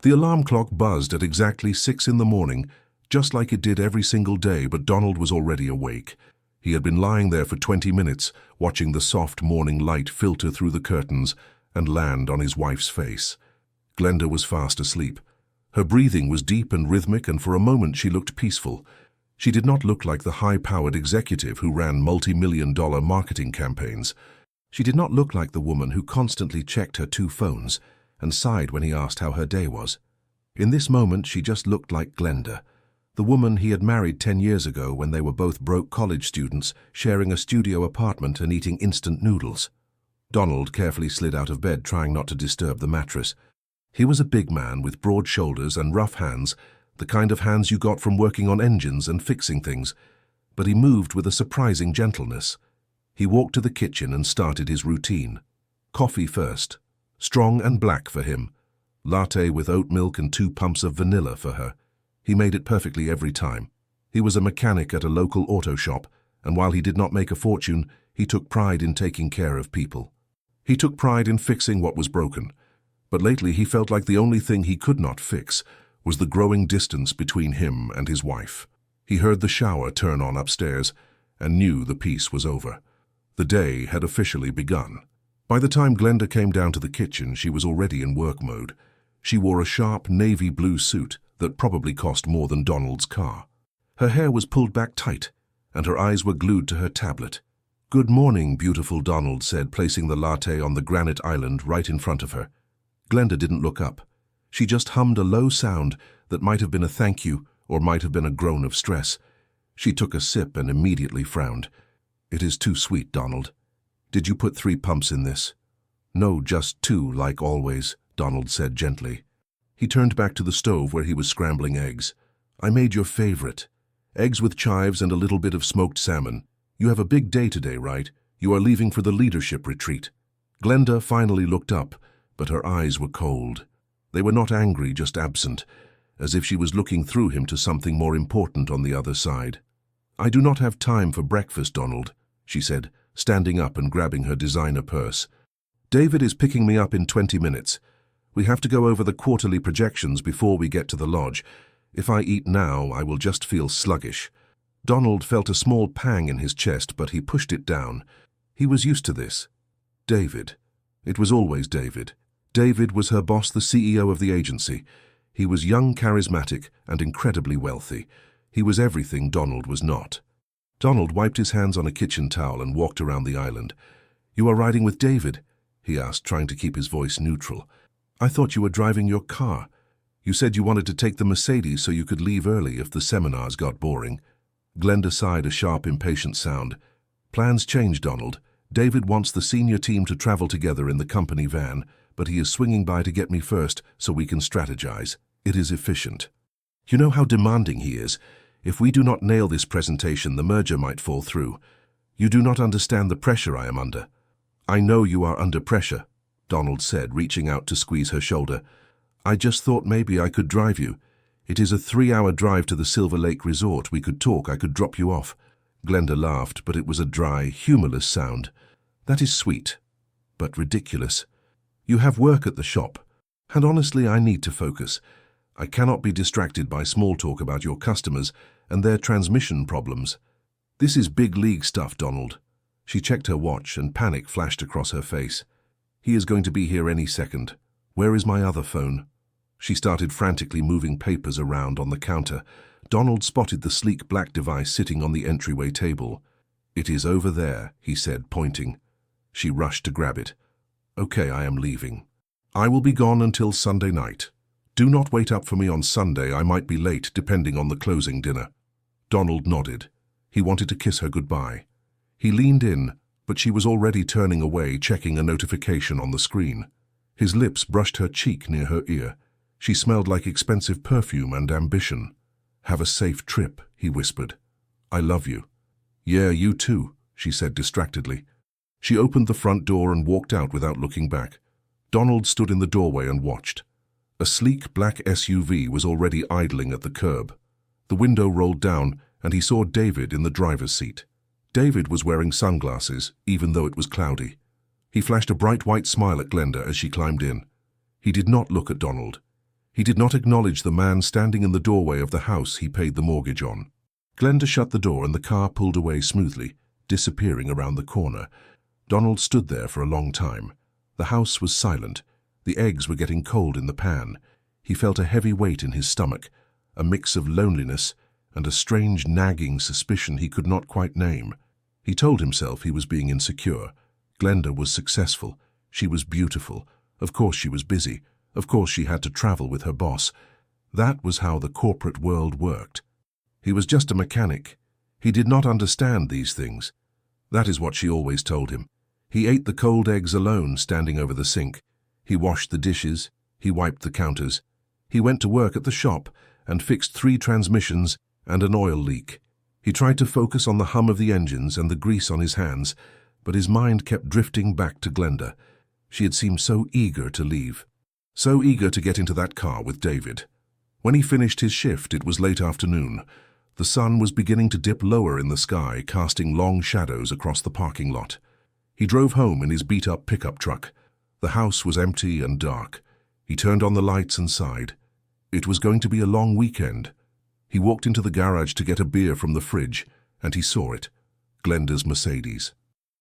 The alarm clock buzzed at exactly 6 in the morning, just like it did every single day, but Donald was already awake. He had been lying there for 20 minutes, watching the soft morning light filter through the curtains and land on his wife's face. Glenda was fast asleep. Her breathing was deep and rhythmic, and for a moment she looked peaceful. She did not look like the high-powered executive who ran multi-million-dollar marketing campaigns. She did not look like the woman who constantly checked her 2 phones and sighed when he asked how her day was. In this moment, she just looked like Glenda, the woman he had married 10 years ago when they were both broke college students, sharing a studio apartment and eating instant noodles. Donald carefully slid out of bed, trying not to disturb the mattress. He was a big man with broad shoulders and rough hands, the kind of hands you got from working on engines and fixing things, but he moved with a surprising gentleness. He walked to the kitchen and started his routine. Coffee first. Strong and black for him. Latte with oat milk and 2 pumps of vanilla for her. He made it perfectly every time. He was a mechanic at a local auto shop, and while he did not make a fortune, he took pride in taking care of people. He took pride in fixing what was broken, but lately he felt like the only thing he could not fix was the growing distance between him and his wife. He heard the shower turn on upstairs and knew the peace was over. The day had officially begun. By the time Glenda came down to the kitchen, she was already in work mode. She wore a sharp navy blue suit that probably cost more than Donald's car. Her hair was pulled back tight, and her eyes were glued to her tablet. "Good morning, beautiful," Donald said, placing the latte on the granite island right in front of her. Glenda didn't look up. She just hummed a low sound that might have been a thank you or might have been a groan of stress. She took a sip and immediately frowned. "It is too sweet, Donald. Did you put 3 pumps in this?" "No, just 2, like always," Donald said gently. He turned back to the stove where he was scrambling eggs. "I made your favorite. Eggs with chives and a little bit of smoked salmon. You have a big day today, right? You are leaving for the leadership retreat." Glenda finally looked up, but her eyes were cold. They were not angry, just absent, as if she was looking through him to something more important on the other side. "I do not have time for breakfast, Donald," she said, standing up and grabbing her designer purse. "David is picking me up in 20 minutes. We have to go over the quarterly projections before we get to the lodge. If I eat now, I will just feel sluggish." Donald felt a small pang in his chest, but he pushed it down. He was used to this. David. It was always David. David was her boss, the CEO of the agency. He was young, charismatic, and incredibly wealthy. He was everything Donald was not. Donald wiped his hands on a kitchen towel and walked around the island. "You are riding with David?" he asked, trying to keep his voice neutral. "I thought you were driving your car. You said you wanted to take the Mercedes so you could leave early if the seminars got boring." Glenda sighed a sharp, impatient sound. "Plans change, Donald. David wants the senior team to travel together in the company van, but he is swinging by to get me first so we can strategize. It is efficient. You know how demanding he is. If we do not nail this presentation, the merger might fall through. You do not understand the pressure I am under." "I know you are under pressure," Donald said, reaching out to squeeze her shoulder. "I just thought maybe I could drive you. It is a 3-hour drive to the Silver Lake Resort. We could talk. I could drop you off." Glenda laughed, but it was a dry, humorless sound. "That is sweet, but ridiculous. You have work at the shop, and honestly, I need to focus. I cannot be distracted by small talk about your customers and their transmission problems. This is big league stuff, Donald." She checked her watch and panic flashed across her face. "He is going to be here any second. Where is my other phone?" She started frantically moving papers around on the counter. Donald spotted the sleek black device sitting on the entryway table. "It is over there," he said, pointing. She rushed to grab it. "Okay, I am leaving. I will be gone until Sunday night. Do not wait up for me on Sunday. I might be late, depending on the closing dinner." Donald nodded. He wanted to kiss her goodbye. He leaned in, but she was already turning away, checking a notification on the screen. His lips brushed her cheek near her ear. She smelled like expensive perfume and ambition. "Have a safe trip," he whispered. "I love you." "Yeah, you too," she said distractedly. She opened the front door and walked out without looking back. Donald stood in the doorway and watched. A sleek black SUV was already idling at the curb. The window rolled down, and he saw David in the driver's seat. David was wearing sunglasses, even though it was cloudy. He flashed a bright white smile at Glenda as she climbed in. He did not look at Donald. He did not acknowledge the man standing in the doorway of the house he paid the mortgage on. Glenda shut the door and the car pulled away smoothly, disappearing around the corner. Donald stood there for a long time. The house was silent. The eggs were getting cold in the pan. He felt a heavy weight in his stomach, a mix of loneliness and a strange nagging suspicion he could not quite name. He told himself he was being insecure. Glenda was successful. She was beautiful. Of course she was busy. Of course she had to travel with her boss. That was how the corporate world worked. He was just a mechanic. He did not understand these things. That is what she always told him. He ate the cold eggs alone, standing over the sink. He washed the dishes. He wiped the counters. He went to work at the shop and fixed 3 transmissions and an oil leak. He tried to focus on the hum of the engines and the grease on his hands, but his mind kept drifting back to Glenda. She had seemed so eager to leave, so eager to get into that car with David. When he finished his shift, it was late afternoon. The sun was beginning to dip lower in the sky, casting long shadows across the parking lot. He drove home in his beat-up pickup truck. The house was empty and dark. He turned on the lights and sighed. It was going to be a long weekend. He walked into the garage to get a beer from the fridge, and he saw it, Glenda's Mercedes.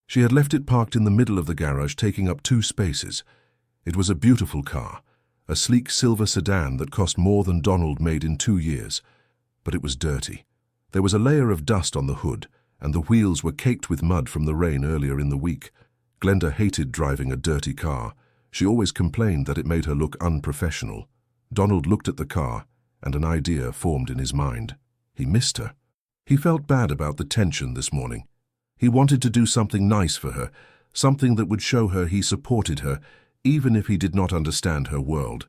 She had left it parked in the middle of the garage, taking up 2 spaces. It was a beautiful car, a sleek silver sedan that cost more than Donald made in 2 years. But it was dirty. There was a layer of dust on the hood, and the wheels were caked with mud from the rain earlier in the week. Glenda hated driving a dirty car. She always complained that it made her look unprofessional. Donald looked at the car, and an idea formed in his mind. He missed her. He felt bad about the tension this morning. He wanted to do something nice for her, something that would show her he supported her, even if he did not understand her world.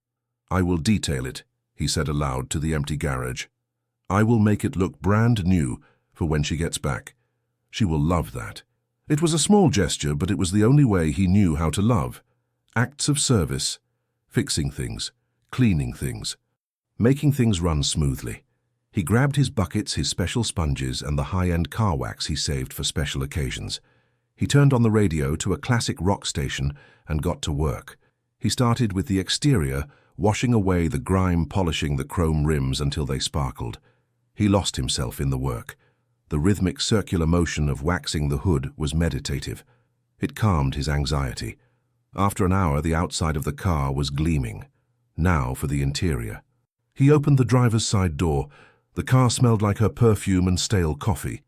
"I will detail it," he said aloud to the empty garage. "I will make it look brand new for when she gets back. She will love that." It was a small gesture, but it was the only way he knew how to love. Acts of service, fixing things, cleaning things, making things run smoothly. He grabbed his buckets, his special sponges, and the high-end car wax he saved for special occasions. He turned on the radio to a classic rock station and got to work. He started with the exterior, washing away the grime, polishing the chrome rims until they sparkled. He lost himself in the work. The rhythmic circular motion of waxing the hood was meditative. It calmed his anxiety. After an hour, the outside of the car was gleaming. Now for the interior. He opened the driver's side door. The car smelled like her perfume and stale coffee.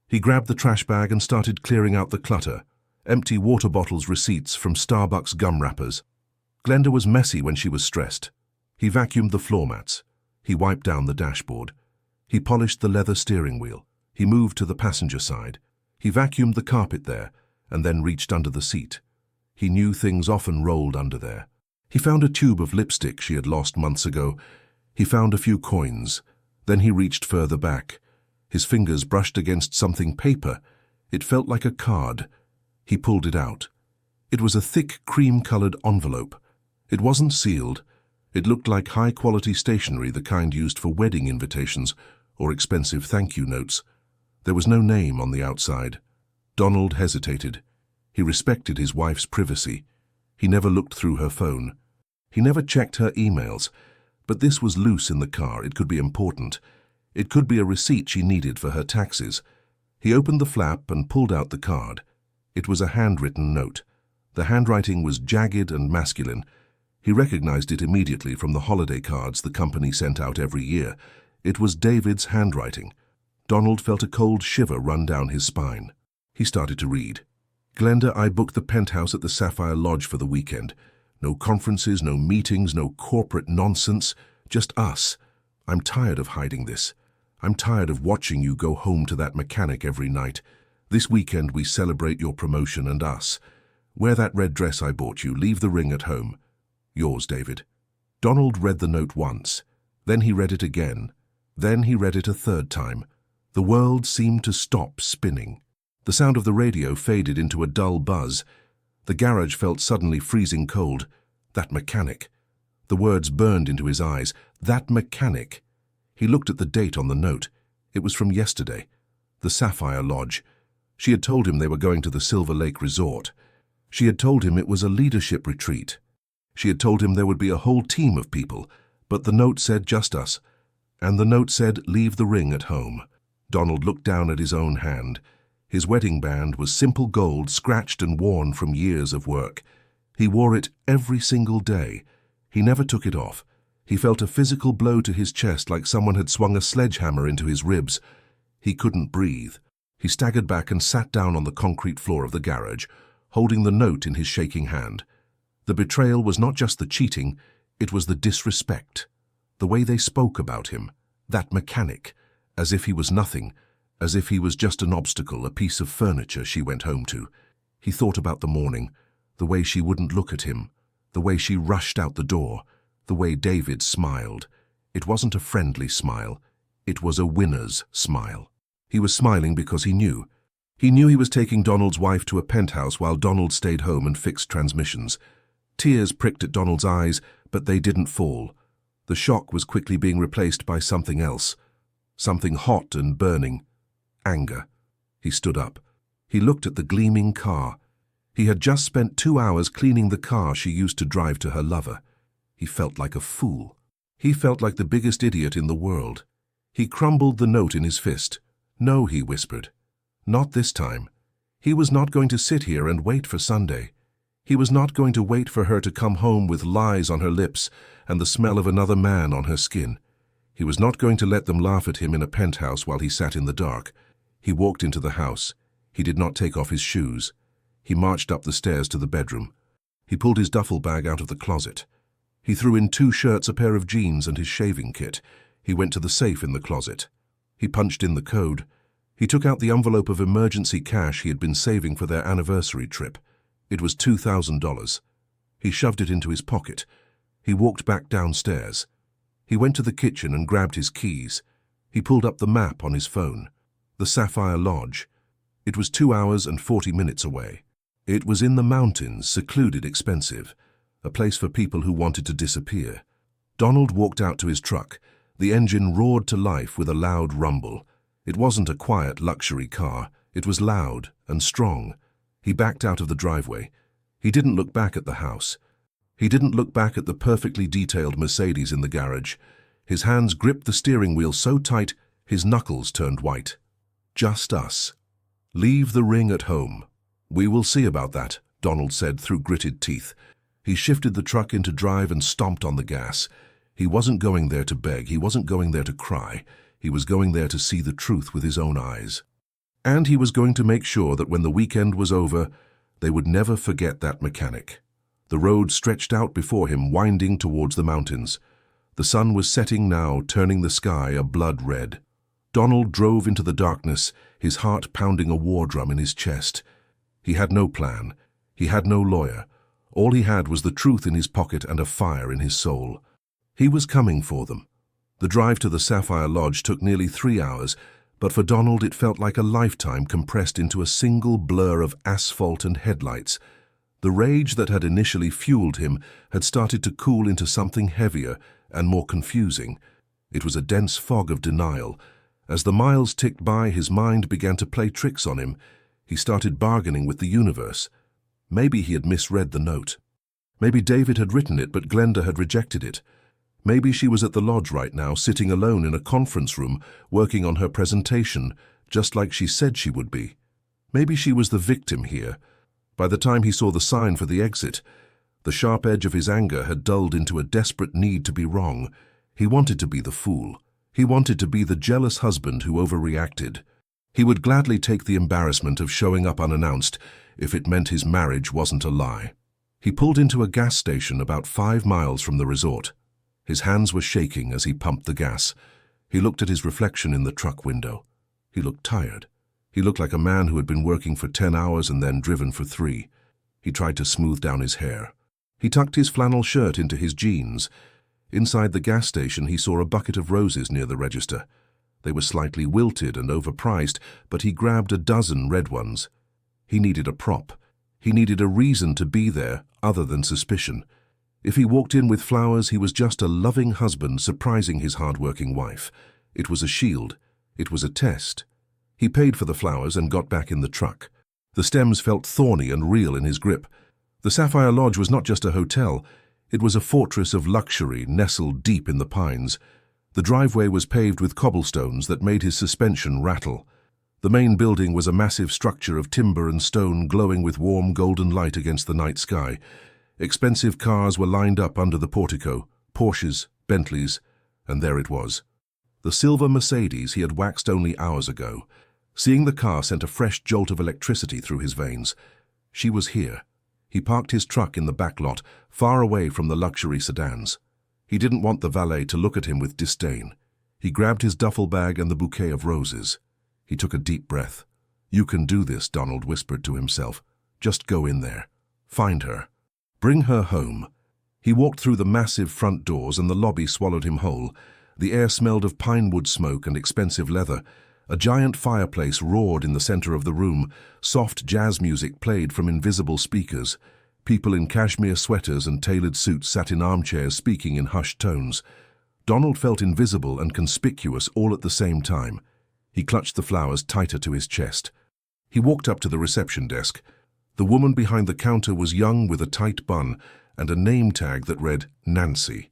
He grabbed the trash bag and started clearing out the clutter. Empty water bottles, receipts from Starbucks gum wrappers. Glenda was messy when she was stressed. He vacuumed the floor mats. He wiped down the dashboard. He polished the leather steering wheel. He moved to the passenger side. He vacuumed the carpet there and then reached under the seat. He knew things often rolled under there. He found a tube of lipstick she had lost months ago. He found a few coins. Then he reached further back. His fingers brushed against something paper. It felt like a card. He pulled it out. It was a thick, cream-colored envelope. It wasn't sealed. It looked like high-quality stationery, the kind used for wedding invitations or expensive thank-you notes. There was no name on the outside. Donald hesitated. He respected his wife's privacy. He never looked through her phone. He never checked her emails. But this was loose in the car. It could be important. It could be a receipt she needed for her taxes. He opened the flap and pulled out the card. It was a handwritten note. The handwriting was jagged and masculine. He recognized it immediately from the holiday cards the company sent out every year. It was David's handwriting. Donald felt a cold shiver run down his spine. He started to read. "Glenda, I booked the penthouse at the Sapphire Lodge for the weekend. No conferences, no meetings, no corporate nonsense, just us. I'm tired of hiding this. I'm tired of watching you go home to that mechanic every night. This weekend we celebrate your promotion and us. Wear that red dress I bought you. Leave the ring at home. Yours, David." Donald read the note once. Then he read it again. Then he read it a third time. The world seemed to stop spinning. The sound of the radio faded into a dull buzz. The garage felt suddenly freezing cold. That mechanic. The words burned into his eyes. That mechanic. He looked at the date on the note. It was from yesterday. The Sapphire Lodge. She had told him they were going to the Silver Lake Resort. She had told him it was a leadership retreat. She had told him there would be a whole team of people, But the note said just us, and the note said, "Leave the ring at home." Donald looked down at his own hand. His wedding band was simple gold, scratched and worn from years of work. He wore it every single day. He never took it off. He felt a physical blow to his chest, like someone had swung a sledgehammer into his ribs. He couldn't breathe. He staggered back and sat down on the concrete floor of the garage, holding the note in his shaking hand. The betrayal was not just the cheating, it was the disrespect. The way they spoke about him, that mechanic, as if he was nothing, as if he was just an obstacle, a piece of furniture she went home to. He thought about the morning, the way she wouldn't look at him, the way she rushed out the door, the way David smiled. It wasn't a friendly smile, it was a winner's smile. He was smiling because he knew. He knew he was taking Donald's wife to a penthouse while Donald stayed home and fixed transmissions. Tears pricked at Donald's eyes, but they didn't fall. The shock was quickly being replaced by something else, something hot and burning. Anger. He stood up. He looked at the gleaming car. He had just spent 2 hours cleaning the car she used to drive to her lover. He felt like a fool. He felt like the biggest idiot in the world. He crumbled the note in his fist. "No," he whispered. "Not this time." He was not going to sit here and wait for Sunday. He was not going to wait for her to come home with lies on her lips and the smell of another man on her skin. He was not going to let them laugh at him in a penthouse while he sat in the dark. He walked into the house. He did not take off his shoes. He marched up the stairs to the bedroom. He pulled his duffel bag out of the closet. He threw in 2 shirts, a pair of jeans, and his shaving kit. He went to the safe in the closet. He punched in the code. He took out the envelope of emergency cash he had been saving for their anniversary trip. It was $2,000. He shoved it into his pocket. He walked back downstairs. He went to the kitchen and grabbed his keys. He pulled up the map on his phone. The Sapphire Lodge. It was 2 hours and 40 minutes away. It was in the mountains, secluded, expensive. A place for people who wanted to disappear. Donald walked out to his truck. The engine roared to life with a loud rumble. It wasn't a quiet luxury car. It was loud and strong. He backed out of the driveway. He didn't look back at the house. He didn't look back at the perfectly detailed Mercedes in the garage. His hands gripped the steering wheel so tight, his knuckles turned white. Just us. "Leave the ring at home." "We will see about that," Donald said through gritted teeth. He shifted the truck into drive and stomped on the gas. He wasn't going there to beg. He wasn't going there to cry. He was going there to see the truth with his own eyes. And he was going to make sure that when the weekend was over, they would never forget that mechanic. The road stretched out before him, winding towards the mountains. The sun was setting now, turning the sky a blood red. Donald drove into the darkness, his heart pounding a war drum in his chest. He had no plan. He had no lawyer. All he had was the truth in his pocket and a fire in his soul. He was coming for them. The drive to the Sapphire Lodge took nearly 3 hours, but for Donald it felt like a lifetime compressed into a single blur of asphalt and headlights. The rage that had initially fueled him had started to cool into something heavier and more confusing. It was a dense fog of denial. As the miles ticked by, his mind began to play tricks on him. He started bargaining with the universe. Maybe he had misread the note. Maybe David had written it, but Glenda had rejected it. Maybe she was at the lodge right now, sitting alone in a conference room, working on her presentation, just like she said she would be. Maybe she was the victim here. By the time he saw the sign for the exit, the sharp edge of his anger had dulled into a desperate need to be wrong. He wanted to be the fool. He wanted to be the jealous husband who overreacted. He would gladly take the embarrassment of showing up unannounced if it meant his marriage wasn't a lie. He pulled into a gas station about 5 miles from the resort. His hands were shaking as he pumped the gas. He looked at his reflection in the truck window. He looked tired. He looked like a man who had been working for 10 hours and then driven for 3. He tried to smooth down his hair. He tucked his flannel shirt into his jeans. Inside the gas station, he saw a bucket of roses near the register. They were slightly wilted and overpriced, but he grabbed a dozen red ones. He needed a prop. He needed a reason to be there other than suspicion. If he walked in with flowers, he was just a loving husband surprising his hard-working wife. It was a shield. It was a test. He paid for the flowers and got back in the truck. The stems felt thorny and real in his grip. The Sapphire Lodge was not just a hotel. It was a fortress of luxury nestled deep in the pines. The driveway was paved with cobblestones that made his suspension rattle. The main building was a massive structure of timber and stone glowing with warm golden light against the night sky. Expensive cars were lined up under the portico, Porsches, Bentleys, and there it was. The silver Mercedes he had waxed only hours ago. Seeing the car sent a fresh jolt of electricity through his veins. She was here. He parked his truck in the back lot, far away from the luxury sedans. He didn't want the valet to look at him with disdain. He grabbed his duffel bag and the bouquet of roses. He took a deep breath. "You can do this," Donald whispered to himself. "Just go in there. Find her. Bring her home." He walked through the massive front doors and the lobby swallowed him whole. The air smelled of pine wood smoke and expensive leather. A giant fireplace roared in the center of the room. Soft jazz music played from invisible speakers. People in cashmere sweaters and tailored suits sat in armchairs speaking in hushed tones. Donald felt invisible and conspicuous all at the same time. He clutched the flowers tighter to his chest. He walked up to the reception desk. The woman behind the counter was young with a tight bun and a name tag that read Nancy.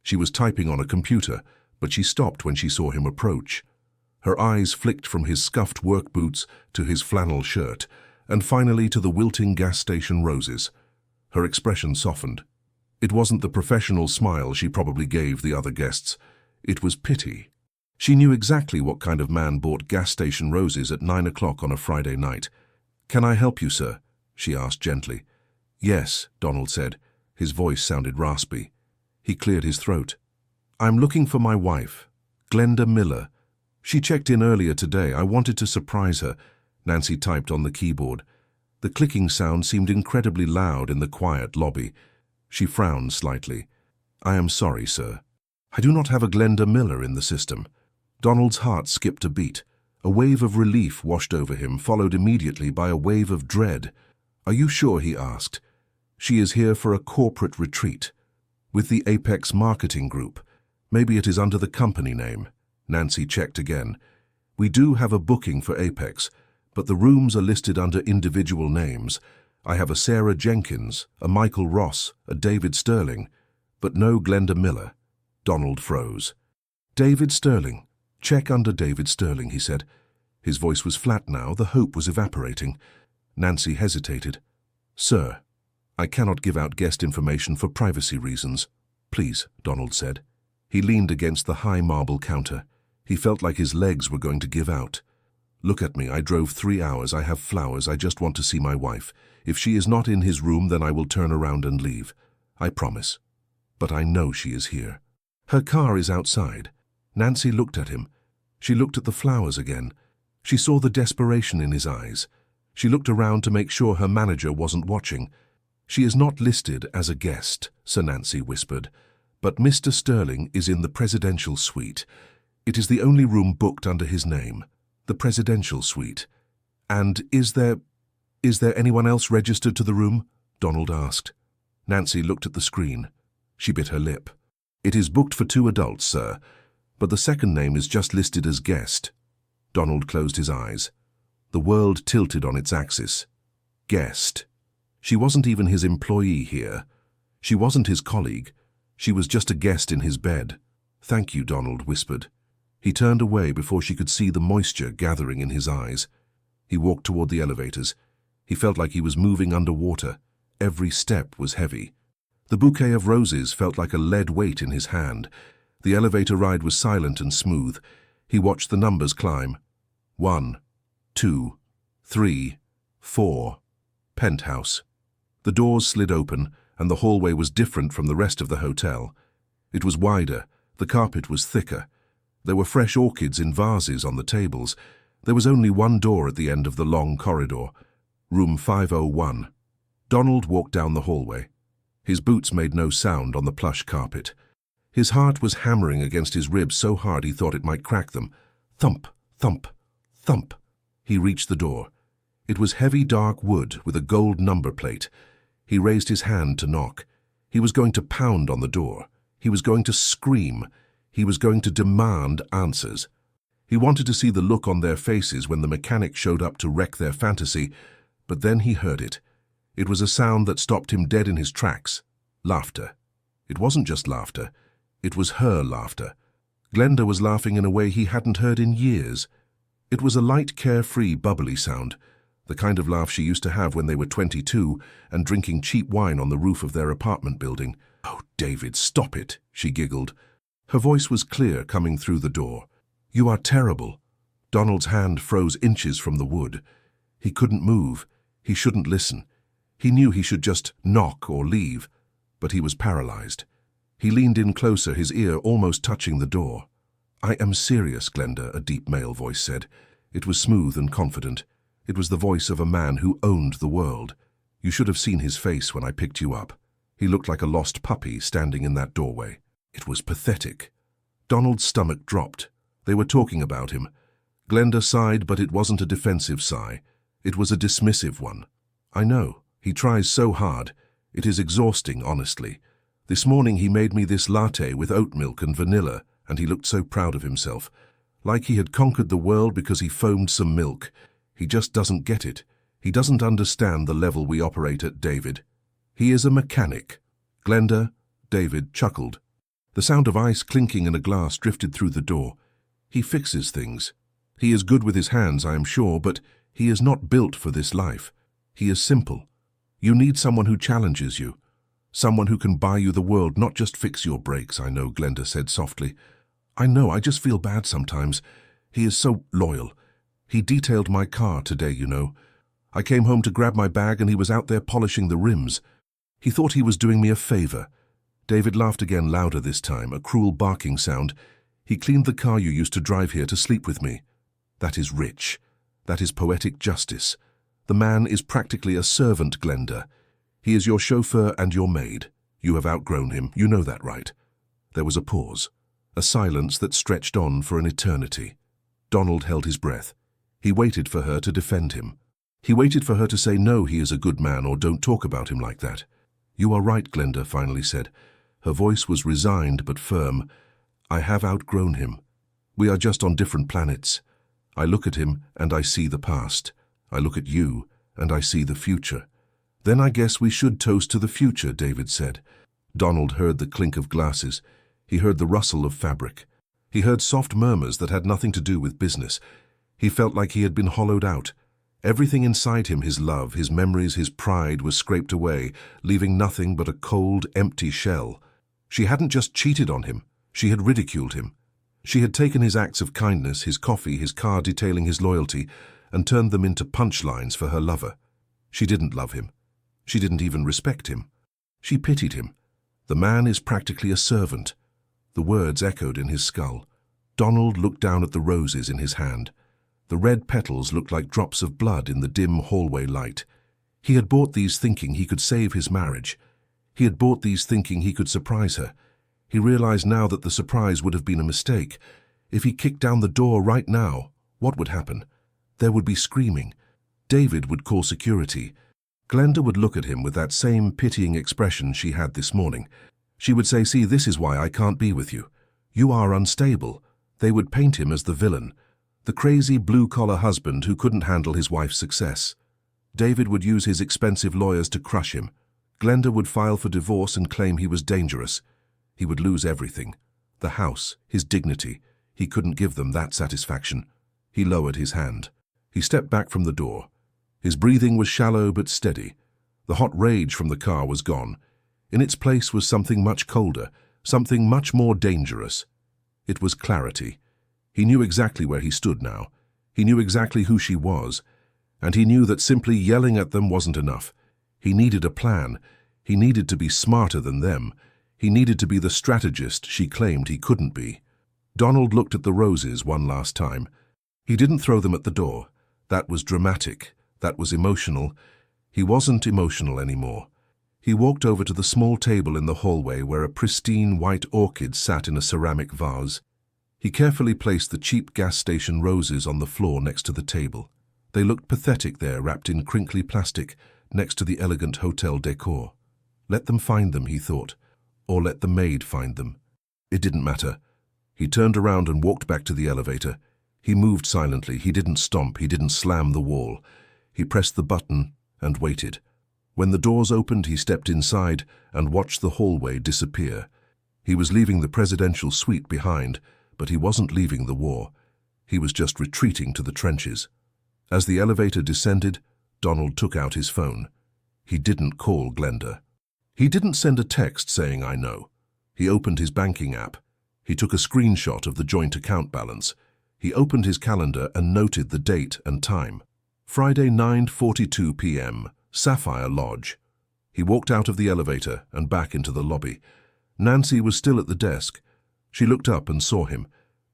She was typing on a computer, but she stopped when she saw him approach. Her eyes flicked from his scuffed work boots to his flannel shirt, and finally to the wilting gas station roses. Her expression softened. It wasn't the professional smile she probably gave the other guests. It was pity. She knew exactly what kind of man bought gas station roses at 9 o'clock on a Friday night. "Can I help you, sir?" she asked gently. "Yes," Donald said. His voice sounded raspy. He cleared his throat. "I'm looking for my wife, Glenda Miller. She checked in earlier today. I wanted to surprise her." Nancy typed on the keyboard. The clicking sound seemed incredibly loud in the quiet lobby. She frowned slightly. "I am sorry, sir. I do not have a Glenda Miller in the system." Donald's heart skipped a beat. A wave of relief washed over him, followed immediately by a wave of dread. "Are you sure?" he asked. "She is here for a corporate retreat with the Apex Marketing Group. Maybe it is under the company name." Nancy checked again. "We do have a booking for Apex, but the rooms are listed under individual names. I have a Sarah Jenkins, a Michael Ross, a David Sterling, but no Glenda Miller." Donald froze. "David Sterling. Check under David Sterling," he said. His voice was flat now. The hope was evaporating. Nancy hesitated. "Sir, I cannot give out guest information for privacy reasons." "Please," Donald said. He leaned against the high marble counter. He felt like his legs were going to give out. "Look at me. I drove 3 hours. I have flowers. I just want to see my wife. If she is not in his room, then I will turn around and leave. I promise. But I know she is here. Her car is outside." Nancy looked at him. She looked at the flowers again. She saw the desperation in his eyes. She looked around to make sure her manager wasn't watching. "She is not listed as a guest," Sir Nancy whispered, "but Mr. Sterling is in the presidential suite. It is the only room booked under his name, the presidential suite." "And is there anyone else registered to the room?" Donald asked. Nancy looked at the screen. She bit her lip. "It is booked for 2 adults, sir, but the second name is just listed as guest." Donald closed his eyes. The world tilted on its axis. Guest. She wasn't even his employee here. She wasn't his colleague. She was just a guest in his bed. "Thank you," Donald whispered. He turned away before she could see the moisture gathering in his eyes. He walked toward the elevators. He felt like he was moving underwater. Every step was heavy. The bouquet of roses felt like a lead weight in his hand. The elevator ride was silent and smooth. He watched the numbers climb. 1, 2, 3, 4. Penthouse. The doors slid open, and the hallway was different from the rest of the hotel. It was wider. The carpet was thicker. There were fresh orchids in vases on the tables. There was only one door at the end of the long corridor. Room 501. Donald walked down the hallway. His boots made no sound on the plush carpet. His heart was hammering against his ribs so hard he thought it might crack them. Thump, thump, thump. He reached the door. It was heavy dark wood with a gold number plate. He raised his hand to knock. He was going to pound on the door. He was going to scream. He was going to demand answers. He wanted to see the look on their faces when the mechanic showed up to wreck their fantasy, but then he heard it. It was a sound that stopped him dead in his tracks. Laughter. It wasn't just laughter. It was her laughter. Glenda was laughing in a way he hadn't heard in years. It was a light, carefree, bubbly sound, the kind of laugh she used to have when they were 22 and drinking cheap wine on the roof of their apartment building. "Oh, David, stop it," she giggled. Her voice was clear coming through the door. "You are terrible." Donald's hand froze inches from the wood. He couldn't move. He shouldn't listen. He knew he should just knock or leave, but he was paralyzed. He leaned in closer, his ear almost touching the door. "I am serious, Glenda," a deep male voice said. It was smooth and confident. It was the voice of a man who owned the world. "You should have seen his face when I picked you up. He looked like a lost puppy standing in that doorway. It was pathetic." Donald's stomach dropped. They were talking about him. Glenda sighed, but it wasn't a defensive sigh. It was a dismissive one. "I know. He tries so hard. It is exhausting, honestly. This morning he made me this latte with oat milk and vanilla, and he looked so proud of himself. Like he had conquered the world because he foamed some milk. He just doesn't get it. He doesn't understand the level we operate at, David. He is a mechanic." Glenda, David chuckled. The sound of ice clinking in a glass drifted through the door. "He fixes things. He is good with his hands, I am sure, but he is not built for this life. He is simple. You need someone who challenges you. Someone who can buy you the world, not just fix your brakes, I know," Glenda said softly. "I know, I just feel bad sometimes. He is so loyal. He detailed my car today, you know. I came home to grab my bag and he was out there polishing the rims. He thought he was doing me a favor." David laughed again, louder this time, a cruel barking sound. "He cleaned the car you used to drive here to sleep with me. That is rich. That is poetic justice. The man is practically a servant, Glenda. He is your chauffeur and your maid. You have outgrown him. You know that, right?" There was a pause, a silence that stretched on for an eternity. Donald held his breath. He waited for her to defend him. He waited for her to say, "No, he is a good man," or "Don't talk about him like that." "You are right," Glenda finally said. Her voice was resigned but firm. "I have outgrown him. We are just on different planets. I look at him and I see the past. I look at you and I see the future." "Then I guess we should toast to the future," David said. Donald heard the clink of glasses. He heard the rustle of fabric. He heard soft murmurs that had nothing to do with business. He felt like he had been hollowed out. Everything inside him, his love, his memories, his pride, was scraped away, leaving nothing but a cold, empty shell. She hadn't just cheated on him. She had ridiculed him. She had taken his acts of kindness, his coffee, his car detailing his loyalty, and turned them into punchlines for her lover. She didn't love him. She didn't even respect him. She pitied him. The man is practically a servant. The words echoed in his skull. Donald looked down at the roses in his hand. The red petals looked like drops of blood in the dim hallway light. He had bought these thinking he could save his marriage. He had bought these thinking he could surprise her. He realized now that the surprise would have been a mistake. If he kicked down the door right now, what would happen? There would be screaming. David would call security. Glenda would look at him with that same pitying expression she had this morning. She would say, "See, this is why I can't be with you. You are unstable." They would paint him as the villain, the crazy blue-collar husband who couldn't handle his wife's success. David would use his expensive lawyers to crush him. Glenda would file for divorce and claim he was dangerous. He would lose everything. The house, his dignity. He couldn't give them that satisfaction. He lowered his hand. He stepped back from the door. His breathing was shallow but steady. The hot rage from the car was gone. In its place was something much colder, something much more dangerous. It was clarity. He knew exactly where he stood now. He knew exactly who she was. And he knew that simply yelling at them wasn't enough. He needed a plan. He needed to be smarter than them. He needed to be the strategist she claimed he couldn't be. Donald looked at the roses one last time. He didn't throw them at the door. That was dramatic. That was emotional. He wasn't emotional anymore. He walked over to the small table in the hallway where a pristine white orchid sat in a ceramic vase. He carefully placed the cheap gas station roses on the floor next to the table. They looked pathetic there, wrapped in crinkly plastic, next to the elegant hotel decor. Let them find them, he thought, or let the maid find them. It didn't matter. He turned around and walked back to the elevator. He moved silently. He didn't stomp. He didn't slam the wall. He pressed the button and waited. When the doors opened, he stepped inside and watched the hallway disappear. He was leaving the presidential suite behind, but he wasn't leaving the war. He was just retreating to the trenches. As the elevator descended, Donald took out his phone. He didn't call Glenda. He didn't send a text saying, "I know." He opened his banking app. He took a screenshot of the joint account balance. He opened his calendar and noted the date and time. Friday, 9:42 p.m., Sapphire Lodge. He walked out of the elevator and back into the lobby. Nancy was still at the desk. She looked up and saw him.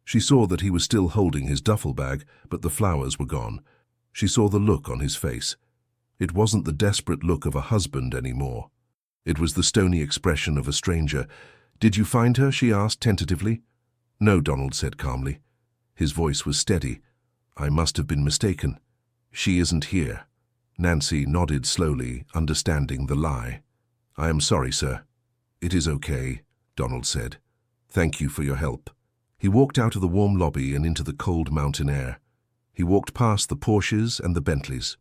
She saw that he was still holding his duffel bag, but the flowers were gone. She saw the look on his face. It wasn't the desperate look of a husband anymore. It was the stony expression of a stranger. "Did you find her?" she asked tentatively. "No," Donald said calmly. His voice was steady. "I must have been mistaken. She isn't here." Nancy nodded slowly, understanding the lie. "I am sorry, sir." "It is okay," Donald said. "Thank you for your help." He walked out of the warm lobby and into the cold mountain air. He walked past the Porsches and the Bentleys.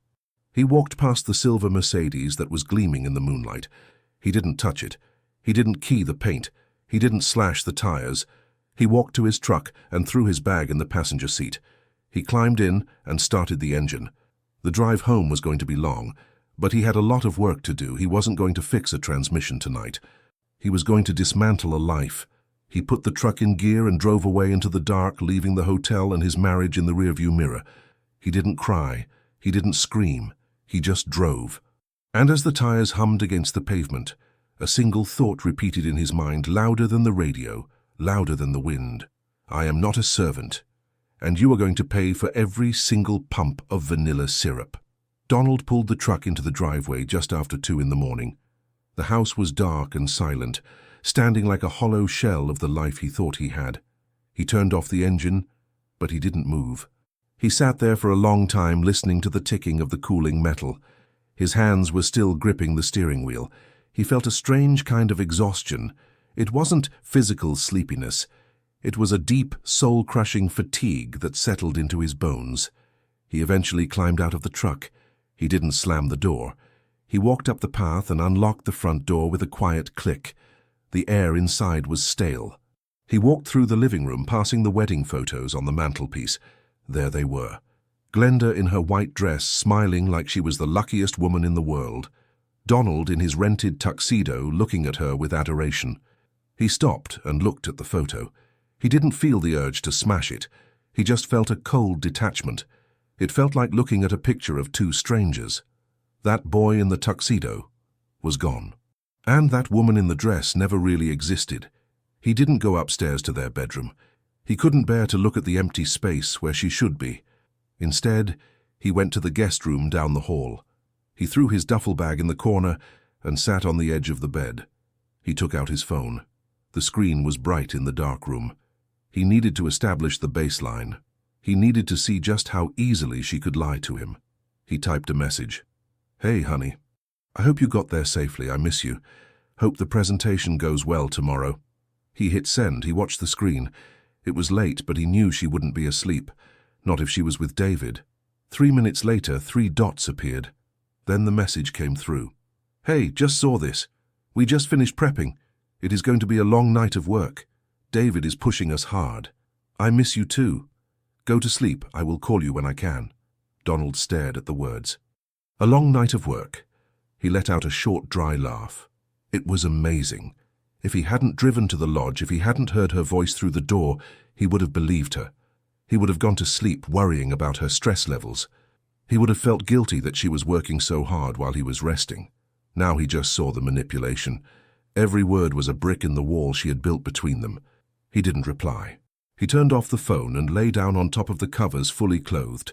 He walked past the silver Mercedes that was gleaming in the moonlight. He didn't touch it. He didn't key the paint. He didn't slash the tires. He walked to his truck and threw his bag in the passenger seat. He climbed in and started the engine. The drive home was going to be long, but he had a lot of work to do. He wasn't going to fix a transmission tonight. He was going to dismantle a life. He put the truck in gear and drove away into the dark, leaving the hotel and his marriage in the rearview mirror. He didn't cry. He didn't scream. He just drove. And as the tires hummed against the pavement, a single thought repeated in his mind, louder than the radio, louder than the wind. "I am not a servant, and you are going to pay for every single pump of vanilla syrup." Donald pulled the truck into the driveway just after 2 in the morning. The house was dark and silent, standing like a hollow shell of the life he thought he had. He turned off the engine, but he didn't move. He sat there for a long time, listening to the ticking of the cooling metal. His hands were still gripping the steering wheel. He felt a strange kind of exhaustion. It wasn't physical sleepiness. It was a deep, soul-crushing fatigue that settled into his bones. He eventually climbed out of the truck. He didn't slam the door. He walked up the path and unlocked the front door with a quiet click. The air inside was stale. He walked through the living room, passing the wedding photos on the mantelpiece. There they were. Glenda in her white dress, smiling like she was the luckiest woman in the world. Donald in his rented tuxedo, looking at her with adoration. He stopped and looked at the photo. He didn't feel the urge to smash it. He just felt a cold detachment. It felt like looking at a picture of two strangers. That boy in the tuxedo was gone. And that woman in the dress never really existed. He didn't go upstairs to their bedroom. He couldn't bear to look at the empty space where she should be. Instead, he went to the guest room down the hall. He threw his duffel bag in the corner and sat on the edge of the bed. He took out his phone. The screen was bright in the dark room. He needed to establish the baseline. He needed to see just how easily she could lie to him. He typed a message. "Hey, honey. I hope you got there safely. I miss you. Hope the presentation goes well tomorrow." He hit send. He watched the screen. It was late, but he knew she wouldn't be asleep. Not if she was with David. 3 minutes later, 3 dots appeared. Then the message came through. "Hey, just saw this. We just finished prepping. It is going to be a long night of work. David is pushing us hard. I miss you too. Go to sleep. I will call you when I can." Donald stared at the words. A long night of work. He let out a short, dry laugh. It was amazing. If he hadn't driven to the lodge, if he hadn't heard her voice through the door, he would have believed her. He would have gone to sleep worrying about her stress levels. He would have felt guilty that she was working so hard while he was resting. Now he just saw the manipulation. Every word was a brick in the wall she had built between them. He didn't reply. He turned off the phone and lay down on top of the covers, fully clothed.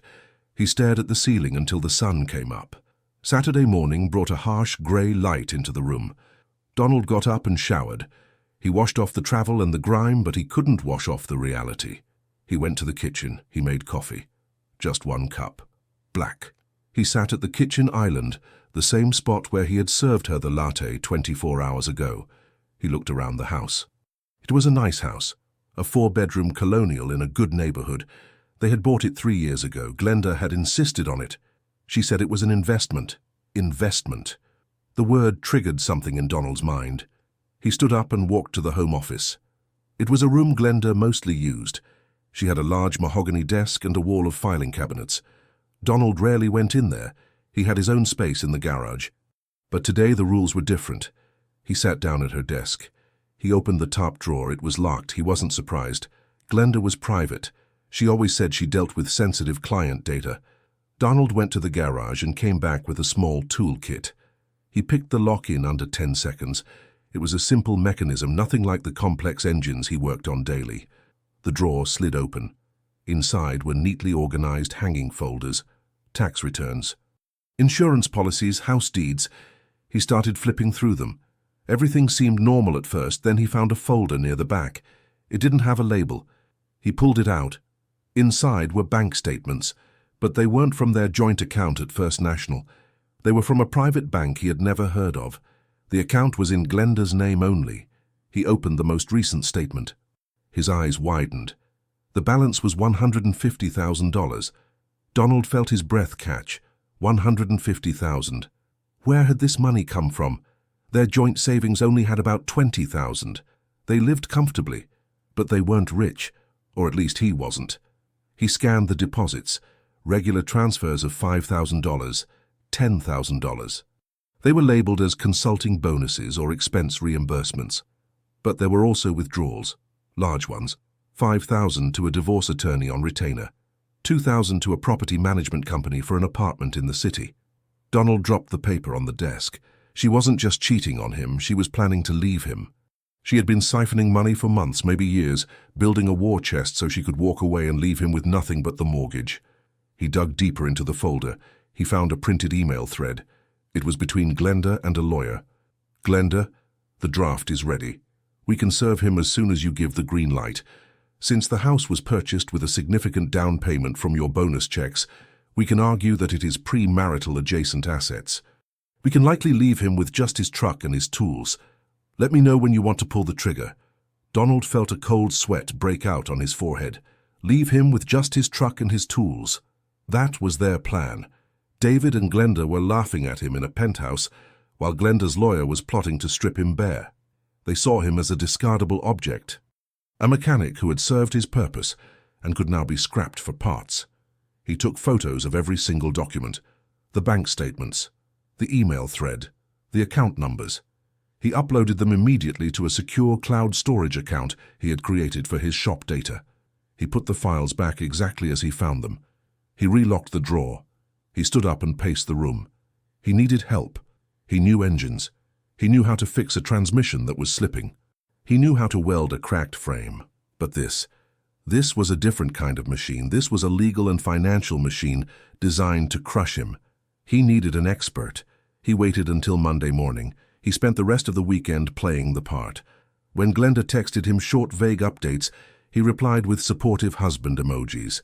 He stared at the ceiling until the sun came up. Saturday morning brought a harsh grey light into the room. Donald got up and showered. He washed off the travel and the grime, but he couldn't wash off the reality. He went to the kitchen. He made coffee. Just 1 cup. Black. He sat at the kitchen island, the same spot where he had served her the latte 24 hours ago. He looked around the house. It was a nice house, a 4-bedroom colonial in a good neighborhood. They had bought it 3 years ago. Glenda had insisted on it. She said it was an investment. Investment. The word triggered something in Donald's mind. He stood up and walked to the home office. It was a room Glenda mostly used. She had a large mahogany desk and a wall of filing cabinets. Donald rarely went in there. He had his own space in the garage. But today the rules were different. He sat down at her desk. He opened the top drawer. It was locked. He wasn't surprised. Glenda was private. She always said she dealt with sensitive client data. Donald went to the garage and came back with a small toolkit. He picked the lock in under 10 seconds. It was a simple mechanism, nothing like the complex engines he worked on daily. The drawer slid open. Inside were neatly organized hanging folders, tax returns, insurance policies, house deeds. He started flipping through them. Everything seemed normal at first, then he found a folder near the back. It didn't have a label. He pulled it out. Inside were bank statements, but they weren't from their joint account at First National. They were from a private bank he had never heard of. The account was in Glenda's name only. He opened the most recent statement. His eyes widened. The balance was $150,000. Donald felt his breath catch. $150,000. Where had this money come from? Their joint savings only had about $20,000. They lived comfortably, but they weren't rich, or at least he wasn't. He scanned the deposits, regular transfers of $5,000, $10,000. They were labeled as consulting bonuses or expense reimbursements. But there were also withdrawals, large ones, $5,000 to a divorce attorney on retainer, $2,000 to a property management company for an apartment in the city. Donald dropped the paper on the desk. She wasn't just cheating on him, she was planning to leave him. She had been siphoning money for months, maybe years, building a war chest so she could walk away and leave him with nothing but the mortgage. He dug deeper into the folder. He found a printed email thread. It was between Glenda and a lawyer. Glenda, the draft is ready. We can serve him as soon as you give the green light. Since the house was purchased with a significant down payment from your bonus checks, we can argue that it is pre-marital adjacent assets. We can likely leave him with just his truck and his tools. Let me know when you want to pull the trigger. Donald felt a cold sweat break out on his forehead. Leave him with just his truck and his tools. That was their plan. David and Glenda were laughing at him in a penthouse, while Glenda's lawyer was plotting to strip him bare. They saw him as a discardable object, a mechanic who had served his purpose and could now be scrapped for parts. He took photos of every single document, the bank statements, the email thread, the account numbers. He uploaded them immediately to a secure cloud storage account he had created for his shop data. He put the files back exactly as he found them. He relocked the drawer. He stood up and paced the room. He needed help. He knew engines. He knew how to fix a transmission that was slipping. He knew how to weld a cracked frame. But this was a different kind of machine. This was a legal and financial machine designed to crush him. He needed an expert. He waited until Monday morning. He spent the rest of the weekend playing the part. When Glenda texted him short, vague updates, he replied with supportive husband emojis.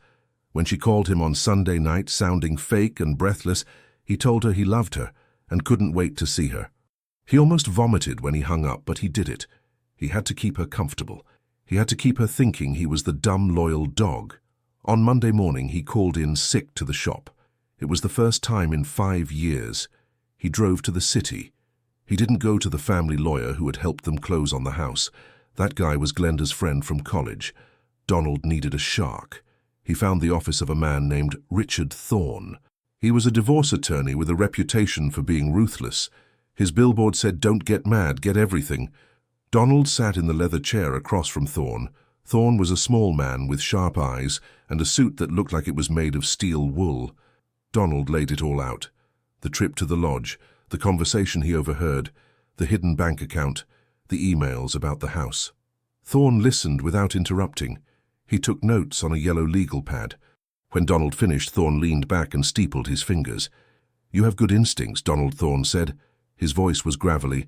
When she called him on Sunday night, sounding fake and breathless, he told her he loved her and couldn't wait to see her. He almost vomited when he hung up, but he did it. He had to keep her comfortable. He had to keep her thinking he was the dumb, loyal dog. On Monday morning, he called in sick to the shop. It was the first time in 5 years. He drove to the city. He didn't go to the family lawyer who had helped them close on the house. That guy was Glenda's friend from college. Donald needed a shark. He found the office of a man named Richard Thorne. He was a divorce attorney with a reputation for being ruthless. His billboard said, "Don't get mad, get everything." Donald sat in the leather chair across from Thorne. Thorne was a small man with sharp eyes and a suit that looked like it was made of steel wool. Donald laid it all out. The trip to the lodge, the conversation he overheard, the hidden bank account, the emails about the house. Thorne listened without interrupting. He took notes on a yellow legal pad. When Donald finished, Thorne leaned back and steepled his fingers. "You have good instincts," Donald Thorne said. His voice was gravelly.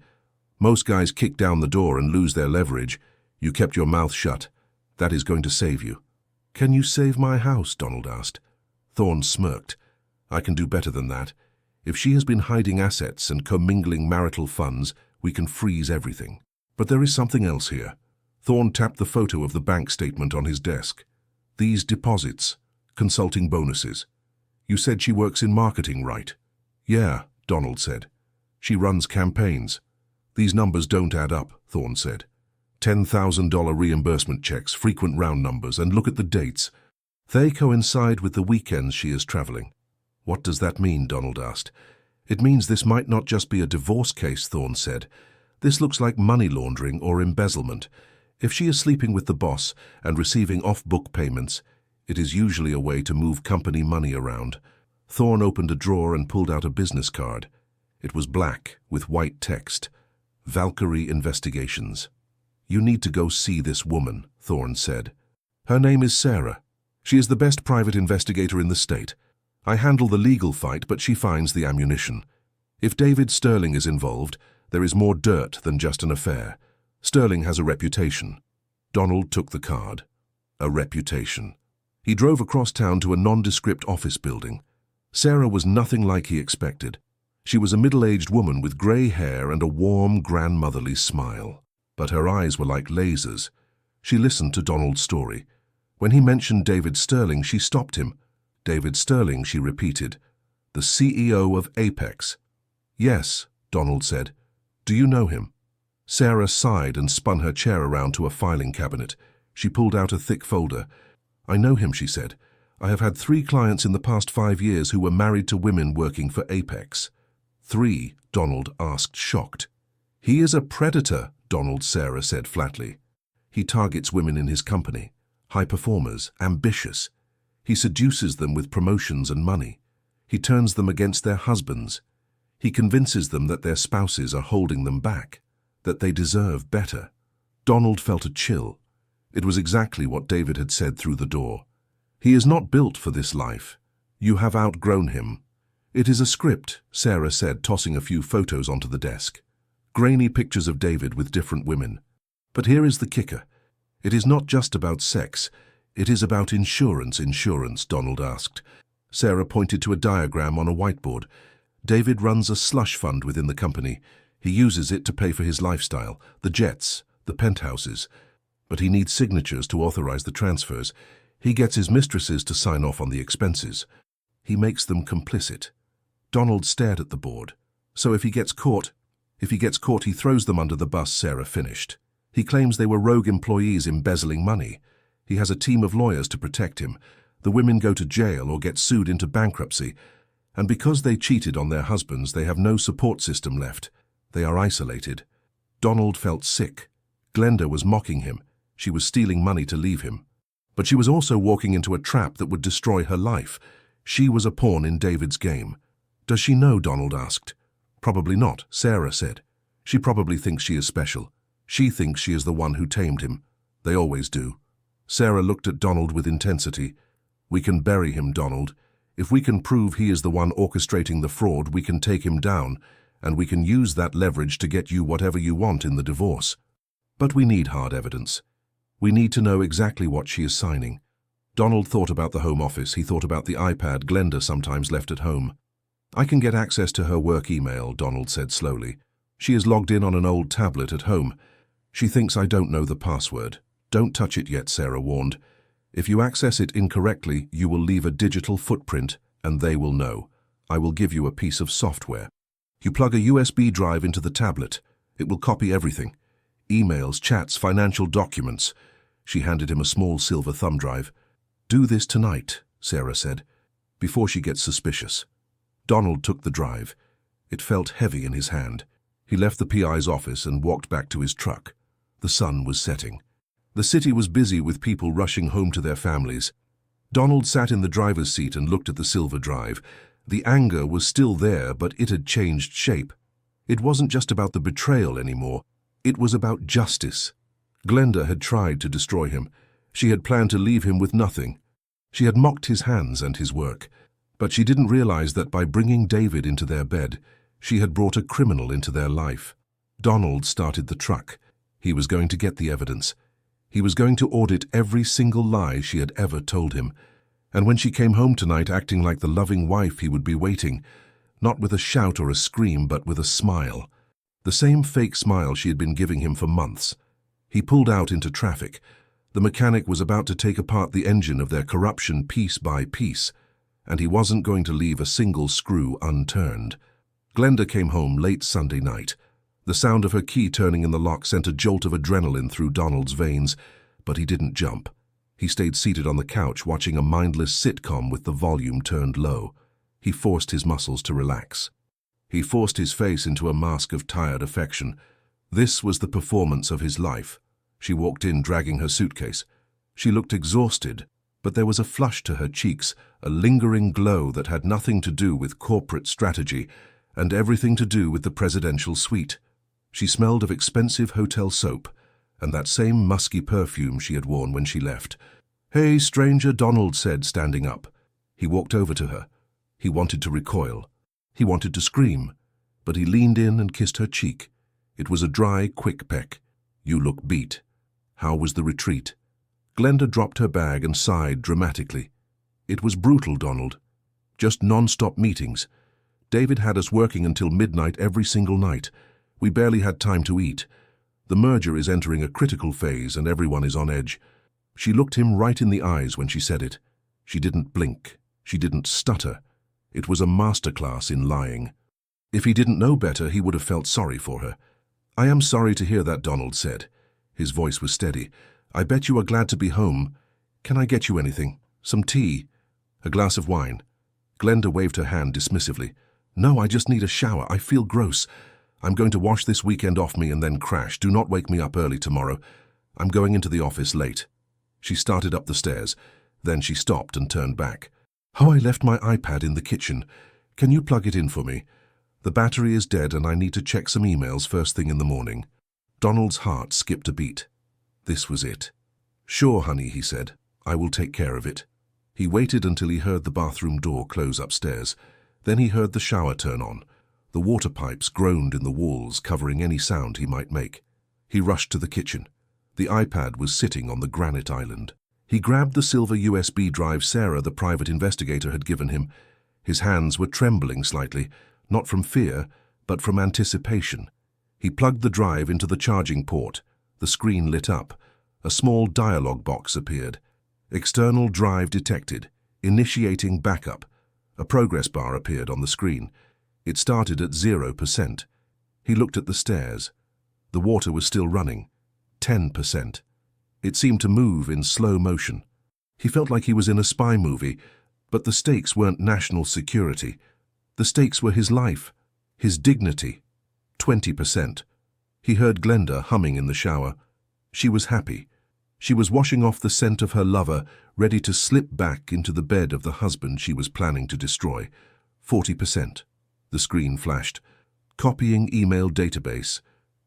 "Most guys kick down the door and lose their leverage. You kept your mouth shut. That is going to save you." "Can you save my house?" Donald asked. Thorne smirked. "I can do better than that. If she has been hiding assets and commingling marital funds, we can freeze everything. But there is something else here." Thorne tapped the photo of the bank statement on his desk. "These deposits, consulting bonuses. You said she works in marketing, right?" "Yeah," Donald said. She runs campaigns. These numbers don't add up, Thorne said. $10,000 reimbursement checks, frequent round numbers, and look at the dates. They coincide with the weekends she is traveling. What does that mean? Donald asked. It means this might not just be a divorce case, Thorne said. This looks like money laundering or embezzlement. If she is sleeping with the boss and receiving off-book payments, it is usually a way to move company money around. Thorne opened a drawer and pulled out a business card. It was black with white text. Valkyrie Investigations. You need to go see this woman, Thorne said. Her name is Sarah. She is the best private investigator in the state. I handle the legal fight, but she finds the ammunition. If David Sterling is involved, there is more dirt than just an affair. Sterling has a reputation. Donald took the card. A reputation. He drove across town to a nondescript office building. Sarah was nothing like he expected. She was a middle-aged woman with grey hair and a warm, grandmotherly smile. But her eyes were like lasers. She listened to Donald's story. When he mentioned David Sterling, she stopped him. David Sterling, she repeated. The CEO of Apex. Yes, Donald said. Do you know him? Sarah sighed and spun her chair around to a filing cabinet. She pulled out a thick folder. I know him, she said. I have had 3 clients in the past 5 years who were married to women working for Apex. 3, Donald asked, shocked. He is a predator, Donald, Sarah said flatly. He targets women in his company. High performers, ambitious. He seduces them with promotions and money. He turns them against their husbands. He convinces them that their spouses are holding them back, that they deserve better. Donald felt a chill. It was exactly what David had said through the door. He is not built for this life. You have outgrown him. It is a script, Sarah said, tossing a few photos onto the desk. Grainy pictures of David with different women. But here is the kicker. It is not just about sex. It is about insurance, Donald asked. Sarah pointed to a diagram on a whiteboard. David runs a slush fund within the company. He uses it to pay for his lifestyle, the jets, the penthouses. But he needs signatures to authorize the transfers. He gets his mistresses to sign off on the expenses. He makes them complicit. Donald stared at the board. So if he gets caught, he throws them under the bus, Sarah finished. He claims they were rogue employees embezzling money. He has a team of lawyers to protect him. The women go to jail or get sued into bankruptcy. And because they cheated on their husbands, they have no support system left. They are isolated. Donald felt sick. Glenda was mocking him. She was stealing money to leave him. But she was also walking into a trap that would destroy her life. She was a pawn in David's game. Does she know? Donald asked. Probably not, Sarah said. She probably thinks she is special. She thinks she is the one who tamed him. They always do. Sarah looked at Donald with intensity. We can bury him, Donald. If we can prove he is the one orchestrating the fraud, we can take him down, and we can use that leverage to get you whatever you want in the divorce. But we need hard evidence. We need to know exactly what she is signing. Donald thought about the home office. He thought about the iPad Glenda sometimes left at home. I can get access to her work email, Donald said slowly. She is logged in on an old tablet at home. She thinks I don't know the password. Don't touch it yet, Sarah warned. If you access it incorrectly, you will leave a digital footprint, and they will know. I will give you a piece of software. You plug a USB drive into the tablet. It will copy everything. Emails, chats, financial documents. She handed him a small silver thumb drive. Do this tonight, Sarah said, before she gets suspicious. Donald took the drive. It felt heavy in his hand. He left the PI's office and walked back to his truck. The sun was setting. The city was busy with people rushing home to their families. Donald sat in the driver's seat and looked at the silver drive. The anger was still there, but it had changed shape. It wasn't just about the betrayal anymore. It was about justice. Glenda had tried to destroy him. She had planned to leave him with nothing. She had mocked his hands and his work. But she didn't realize that by bringing David into their bed, she had brought a criminal into their life. Donald started the truck. He was going to get the evidence. He was going to audit every single lie she had ever told him. And when she came home tonight acting like the loving wife, he would be waiting, not with a shout or a scream, but with a smile. The same fake smile she had been giving him for months. He pulled out into traffic. The mechanic was about to take apart the engine of their corruption piece by piece, and he wasn't going to leave a single screw unturned. Glenda came home late Sunday night. The sound of her key turning in the lock sent a jolt of adrenaline through Donald's veins, but he didn't jump. He stayed seated on the couch watching a mindless sitcom with the volume turned low. He forced his muscles to relax. He forced his face into a mask of tired affection. This was the performance of his life. She walked in dragging her suitcase. She looked exhausted, but there was a flush to her cheeks, a lingering glow that had nothing to do with corporate strategy and everything to do with the presidential suite. She smelled of expensive hotel soap and that same musky perfume she had worn when she left. "Hey, stranger," Donald said, standing up. He walked over to her. He wanted to recoil. He wanted to scream, but he leaned in and kissed her cheek. It was a dry, quick peck. "You look beat. How was the retreat?" Glenda dropped her bag and sighed dramatically. "It was brutal, Donald. Just non-stop meetings. David had us working until midnight every single night. We barely had time to eat. The merger is entering a critical phase and everyone is on edge." She looked him right in the eyes when she said it. She didn't blink. She didn't stutter. It was a masterclass in lying. If he didn't know better, he would have felt sorry for her. "I am sorry to hear that," Donald said. His voice was steady. "I bet you are glad to be home. Can I get you anything? Some tea? A glass of wine?" Glenda waved her hand dismissively. "No, I just need a shower. I feel gross. I'm going to wash this weekend off me and then crash. Do not wake me up early tomorrow. I'm going into the office late." She started up the stairs. Then she stopped and turned back. "Oh, I left my iPad in the kitchen. Can you plug it in for me? The battery is dead and I need to check some emails first thing in the morning." Donald's heart skipped a beat. This was it. "Sure, honey," he said. "I will take care of it." He waited until he heard the bathroom door close upstairs. Then he heard the shower turn on. The water pipes groaned in the walls, covering any sound he might make. He rushed to the kitchen. The iPad was sitting on the granite island. He grabbed the silver USB drive Sarah, the private investigator, had given him. His hands were trembling slightly, not from fear, but from anticipation. He plugged the drive into the charging port. The screen lit up. A small dialog box appeared. "External drive detected. Initiating backup." A progress bar appeared on the screen. It started at 0%. He looked at the stairs. The water was still running. 10%. It seemed to move in slow motion. He felt like he was in a spy movie, but the stakes weren't national security. The stakes were his life, his dignity. 20%. He heard Glenda humming in the shower. She was happy. She was washing off the scent of her lover, ready to slip back into the bed of the husband she was planning to destroy. 40%. The screen flashed. "Copying email database."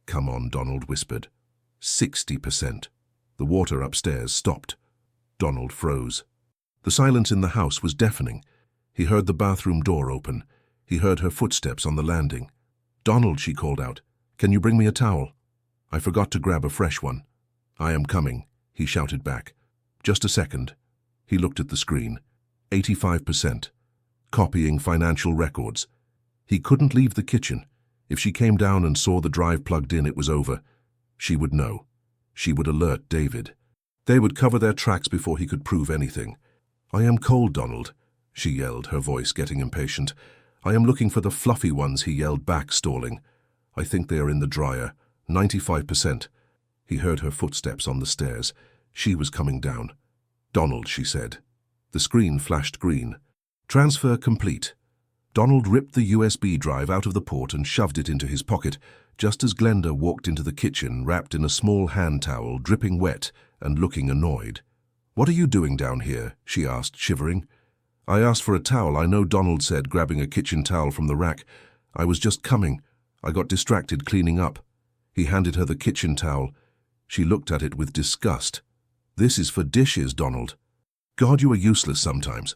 "Come on," Donald whispered. 60%. The water upstairs stopped. Donald froze. The silence in the house was deafening. He heard the bathroom door open. He heard her footsteps on the landing. "Donald," she called out, "can you bring me a towel? I forgot to grab a fresh one." "I am coming," he shouted back. "Just a second." He looked at the screen. 85%. Copying financial records. He couldn't leave the kitchen. If she came down and saw the drive plugged in, it was over. She would know. She would alert David. They would cover their tracks before he could prove anything. "I am cold, Donald," she yelled, her voice getting impatient. "I am looking for the fluffy ones," he yelled back, stalling. "I think they are in the dryer. 95%. He heard her footsteps on the stairs. She was coming down. "Donald," she said. The screen flashed green. "Transfer complete." Donald ripped the USB drive out of the port and shoved it into his pocket, just as Glenda walked into the kitchen, wrapped in a small hand towel, dripping wet and looking annoyed. "What are you doing down here?" she asked, shivering. "I asked for a towel, I know," Donald said, grabbing a kitchen towel from the rack. "I was just coming. I got distracted cleaning up." He handed her the kitchen towel. She looked at it with disgust. "This is for dishes, Donald. God, you are useless sometimes."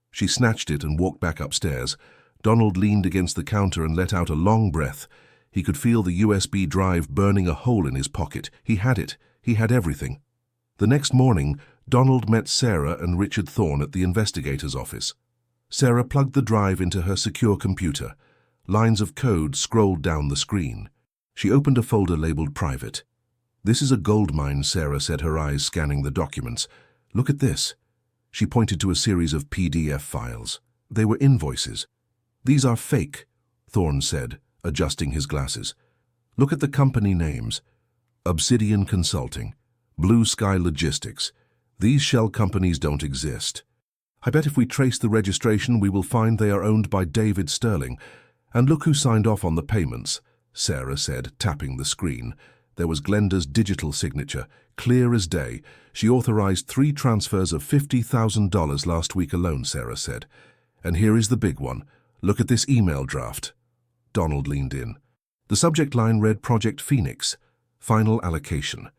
She snatched it and walked back upstairs. Donald leaned against the counter and let out a long breath. He could feel the USB drive burning a hole in his pocket. He had it. He had everything. The next morning, Donald met Sarah and Richard Thorne at the investigator's office. Sarah plugged the drive into her secure computer. Lines of code scrolled down the screen. She opened a folder labeled Private. "This is a goldmine," Sarah said, her eyes scanning the documents. "Look at this." She pointed to a series of PDF files. They were invoices. "These are fake. Thorne said, adjusting his glasses. Look at the company names. Obsidian Consulting, Blue Sky Logistics. These shell companies don't exist. I bet if we trace the registration we will find they are owned by David Sterling. And look who signed off on the payments, Sarah said, tapping the screen. There was Glenda's digital signature, clear as day. She authorized 3 transfers of $50,000 last week alone, Sarah said. And here is the big one. Look at this email draft. Donald leaned in. The subject line read Project Phoenix, Final Allocation.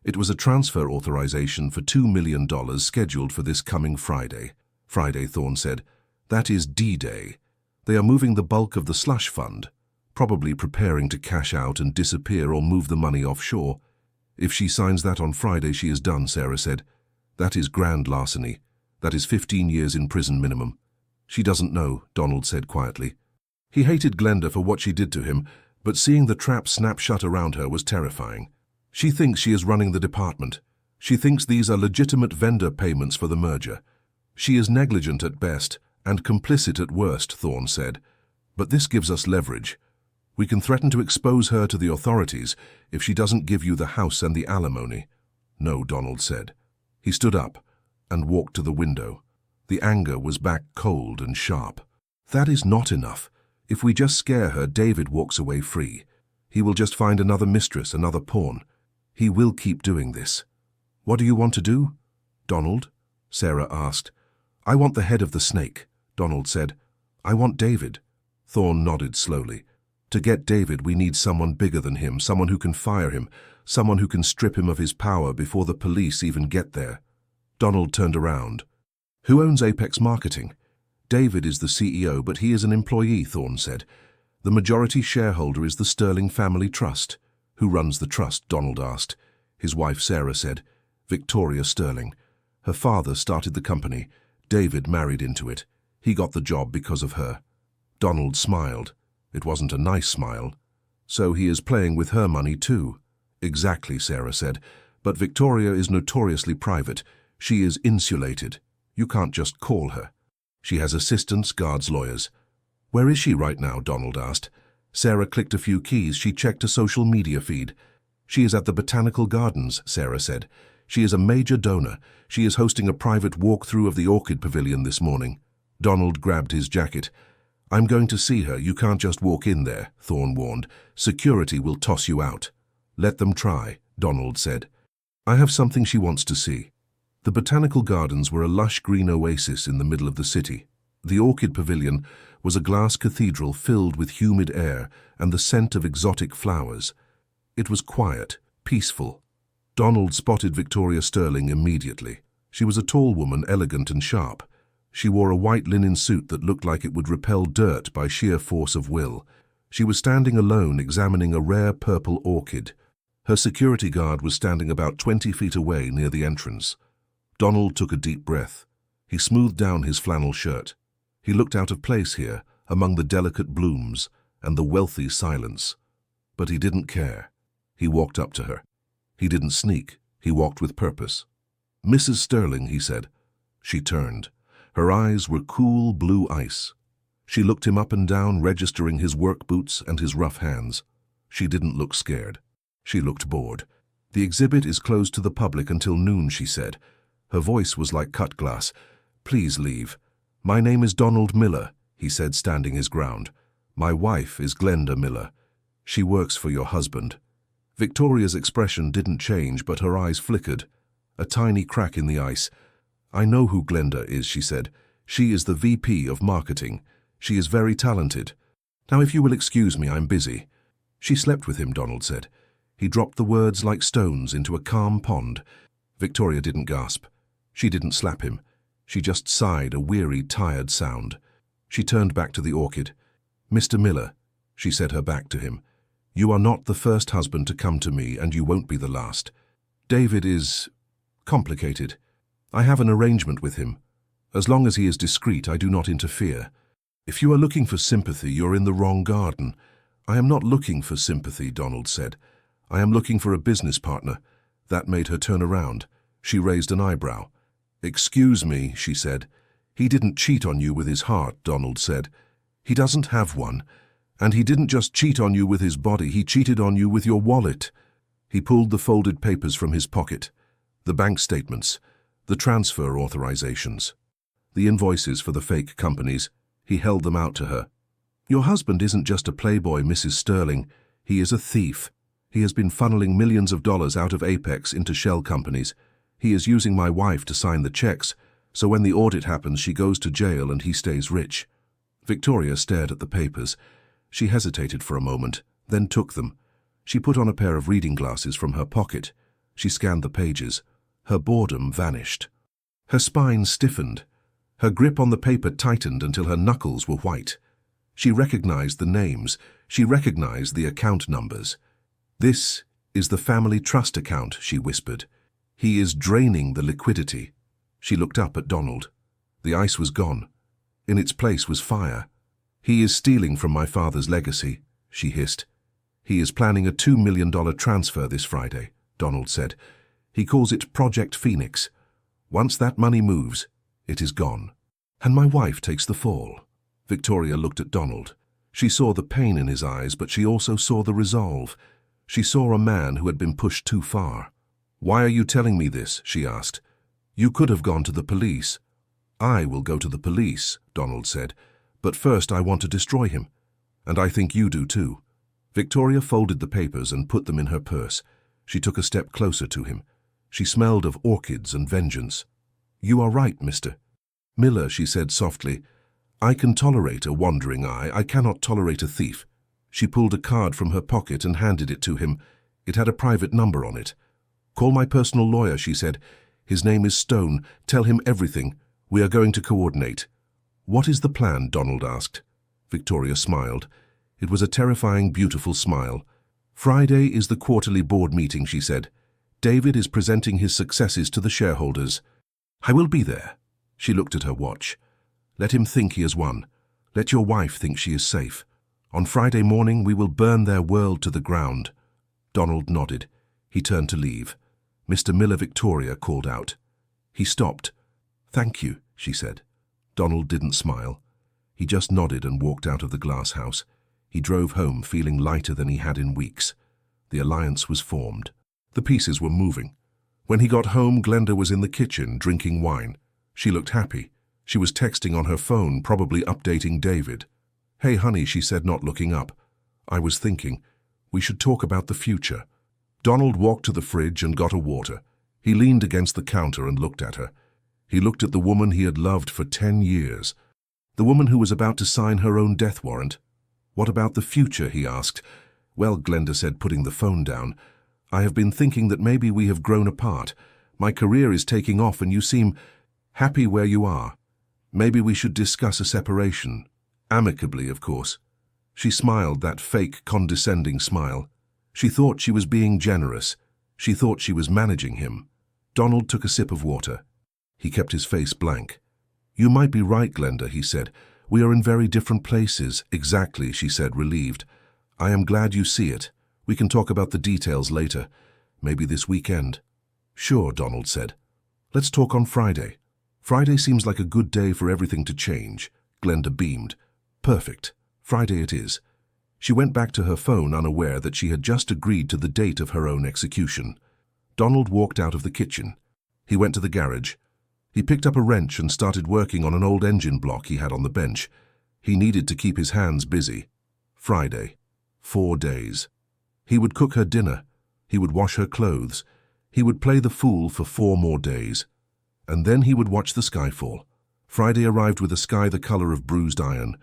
It was a transfer authorization for $2 million scheduled for this coming Friday. Friday, Thorne said. That is D-Day. They are moving the bulk of the slush fund, probably preparing to cash out and disappear or move the money offshore. If she signs that on Friday, she is done, Sarah said. That is grand larceny. That is 15 years in prison minimum. She doesn't know, Donald said quietly. He hated Glenda for what she did to him, but seeing the trap snap shut around her was terrifying. She thinks she is running the department. She thinks these are legitimate vendor payments for the merger. She is negligent at best and complicit at worst, Thorne said. But this gives us leverage. We can threaten to expose her to the authorities if she doesn't give you the house and the alimony. No, Donald said. He stood up and walked to the window. The anger was back cold and sharp. That is not enough. If we just scare her, David walks away free. He will just find another mistress, another pawn. He will keep doing this. What do you want to do, Donald? Sarah asked. I want the head of the snake, Donald said. I want David. Thorne nodded slowly. To get David, we need someone bigger than him, someone who can fire him, someone who can strip him of his power before the police even get there. Donald turned around. Who owns Apex Marketing? David is the CEO, but he is an employee, Thorne said. The majority shareholder is the Sterling Family Trust. Who runs the trust? Donald asked. His wife Sarah said. Victoria Sterling. Her father started the company. David married into it. He got the job because of her. Donald smiled. It wasn't a nice smile. So he is playing with her money too. Exactly, Sarah said. But Victoria is notoriously private. She is insulated. You can't just call her. She has assistants, guards, lawyers. Where is she right now? Donald asked. Sarah clicked a few keys. She checked a social media feed. She is at the Botanical Gardens, Sarah said. She is a major donor. She is hosting a private walkthrough of the Orchid Pavilion this morning. Donald grabbed his jacket. I'm going to see her. You can't just walk in there, Thorne warned. Security will toss you out. Let them try, Donald said. I have something she wants to see. The Botanical Gardens were a lush green oasis in the middle of the city. The Orchid Pavilion was a glass cathedral filled with humid air and the scent of exotic flowers. It was quiet, peaceful. Donald spotted Victoria Sterling immediately. She was a tall woman, elegant and sharp. She wore a white linen suit that looked like it would repel dirt by sheer force of will. She was standing alone, examining a rare purple orchid. Her security guard was standing about 20 feet away near the entrance. Donald took a deep breath. He smoothed down his flannel shirt. He looked out of place here, among the delicate blooms and the wealthy silence. But he didn't care. He walked up to her. He didn't sneak. He walked with purpose. Mrs. Sterling, he said. She turned. Her eyes were cool blue ice. She looked him up and down, registering his work boots and his rough hands. She didn't look scared. She looked bored. The exhibit is closed to the public until noon, she said. Her voice was like cut glass. Please leave. My name is Donald Miller, he said, standing his ground. My wife is Glenda Miller. She works for your husband. Victoria's expression didn't change, but her eyes flickered. A tiny crack in the ice. I know who Glenda is, she said. She is the VP of Marketing. She is very talented. Now, if you will excuse me, I'm busy. She slept with him, Donald said. He dropped the words like stones into a calm pond. Victoria didn't gasp. She didn't slap him. She just sighed a weary, tired sound. She turned back to the orchid. Mr. Miller, she said her back to him. You are not the first husband to come to me, and you won't be the last. David is complicated. I have an arrangement with him. As long as he is discreet, I do not interfere. If you are looking for sympathy, you're in the wrong garden. I am not looking for sympathy, Donald said. I am looking for a business partner. That made her turn around. She raised an eyebrow. Excuse me, she said. He didn't cheat on you with his heart, Donald said. He doesn't have one. And he didn't just cheat on you with his body, he cheated on you with your wallet. He pulled the folded papers from his pocket, the bank statements, the transfer authorizations, the invoices for the fake companies. He held them out to her. Your husband isn't just a playboy, Mrs. Sterling. He is a thief. He has been funneling millions of dollars out of Apex into shell companies. He is using my wife to sign the checks, so when the audit happens, she goes to jail and he stays rich. Victoria stared at the papers. She hesitated for a moment, then took them. She put on a pair of reading glasses from her pocket. She scanned the pages. Her boredom vanished. Her spine stiffened. Her grip on the paper tightened until her knuckles were white. She recognized the names. She recognized the account numbers. This is the family trust account, she whispered. He is draining the liquidity. She looked up at Donald. The ice was gone. In its place was fire. He is stealing from my father's legacy, she hissed. He is planning a $2 million transfer this Friday, Donald said. He calls it Project Phoenix. Once that money moves, it is gone. And my wife takes the fall. Victoria looked at Donald. She saw the pain in his eyes, but she also saw the resolve. She saw a man who had been pushed too far. Why are you telling me this? She asked. You could have gone to the police. I will go to the police, Donald said. But first I want to destroy him. And I think you do too. Victoria folded the papers and put them in her purse. She took a step closer to him. She smelled of orchids and vengeance. You are right, Mr. Miller, she said softly. I can tolerate a wandering eye. I cannot tolerate a thief. She pulled a card from her pocket and handed it to him. It had a private number on it. Call my personal lawyer, she said. His name is Stone. Tell him everything. We are going to coordinate. What is the plan? Donald asked. Victoria smiled. It was a terrifying, beautiful smile. Friday is the quarterly board meeting, she said. David is presenting his successes to the shareholders. I will be there. She looked at her watch. Let him think he has won. Let your wife think she is safe. On Friday morning we will burn their world to the ground. Donald nodded. He turned to leave. Mr. Miller, Victoria called out. He stopped. Thank you, she said. Donald didn't smile. He just nodded and walked out of the glass house. He drove home feeling lighter than he had in weeks. The alliance was formed. The pieces were moving. When he got home, Glenda was in the kitchen drinking wine. She looked happy. She was texting on her phone, probably updating David. Hey, honey, she said, not looking up. I was thinking, we should talk about the future. Donald walked to the fridge and got a water. He leaned against the counter and looked at her. He looked at the woman he had loved for 10 years. The woman who was about to sign her own death warrant. What about the future, he asked. Well, Glenda said, putting the phone down, I have been thinking that maybe we have grown apart. My career is taking off and you seem happy where you are. Maybe we should discuss a separation. Amicably, of course. She smiled, that fake, condescending smile. She thought she was being generous. She thought she was managing him. Donald took a sip of water. He kept his face blank. You might be right, Glenda, he said. We are in very different places. Exactly, she said, relieved. I am glad you see it. We can talk about the details later. Maybe this weekend. Sure, Donald said. Let's talk on Friday. Friday seems like a good day for everything to change. Glenda beamed. Perfect. Friday it is. She went back to her phone, unaware that she had just agreed to the date of her own execution. Donald walked out of the kitchen. He went to the garage. He picked up a wrench and started working on an old engine block he had on the bench. He needed to keep his hands busy. Friday. 4 days. He would cook her dinner. He would wash her clothes. He would play the fool for 4 more days. And then he would watch the sky fall. Friday arrived with a sky the color of bruised iron.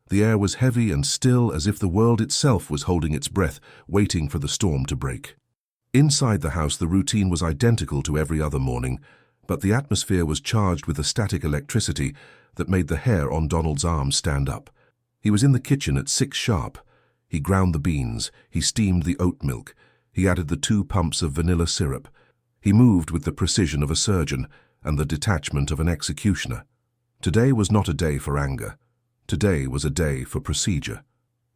The air was heavy and still, as if the world itself was holding its breath, waiting for the storm to break. Inside the house, the routine was identical to every other morning, but the atmosphere was charged with a static electricity that made the hair on Donald's arm stand up. He was in the kitchen at 6 sharp. He ground the beans. He steamed the oat milk. He added the 2 pumps of vanilla syrup. He moved with the precision of a surgeon and the detachment of an executioner. Today was not a day for anger. Today was a day for procedure.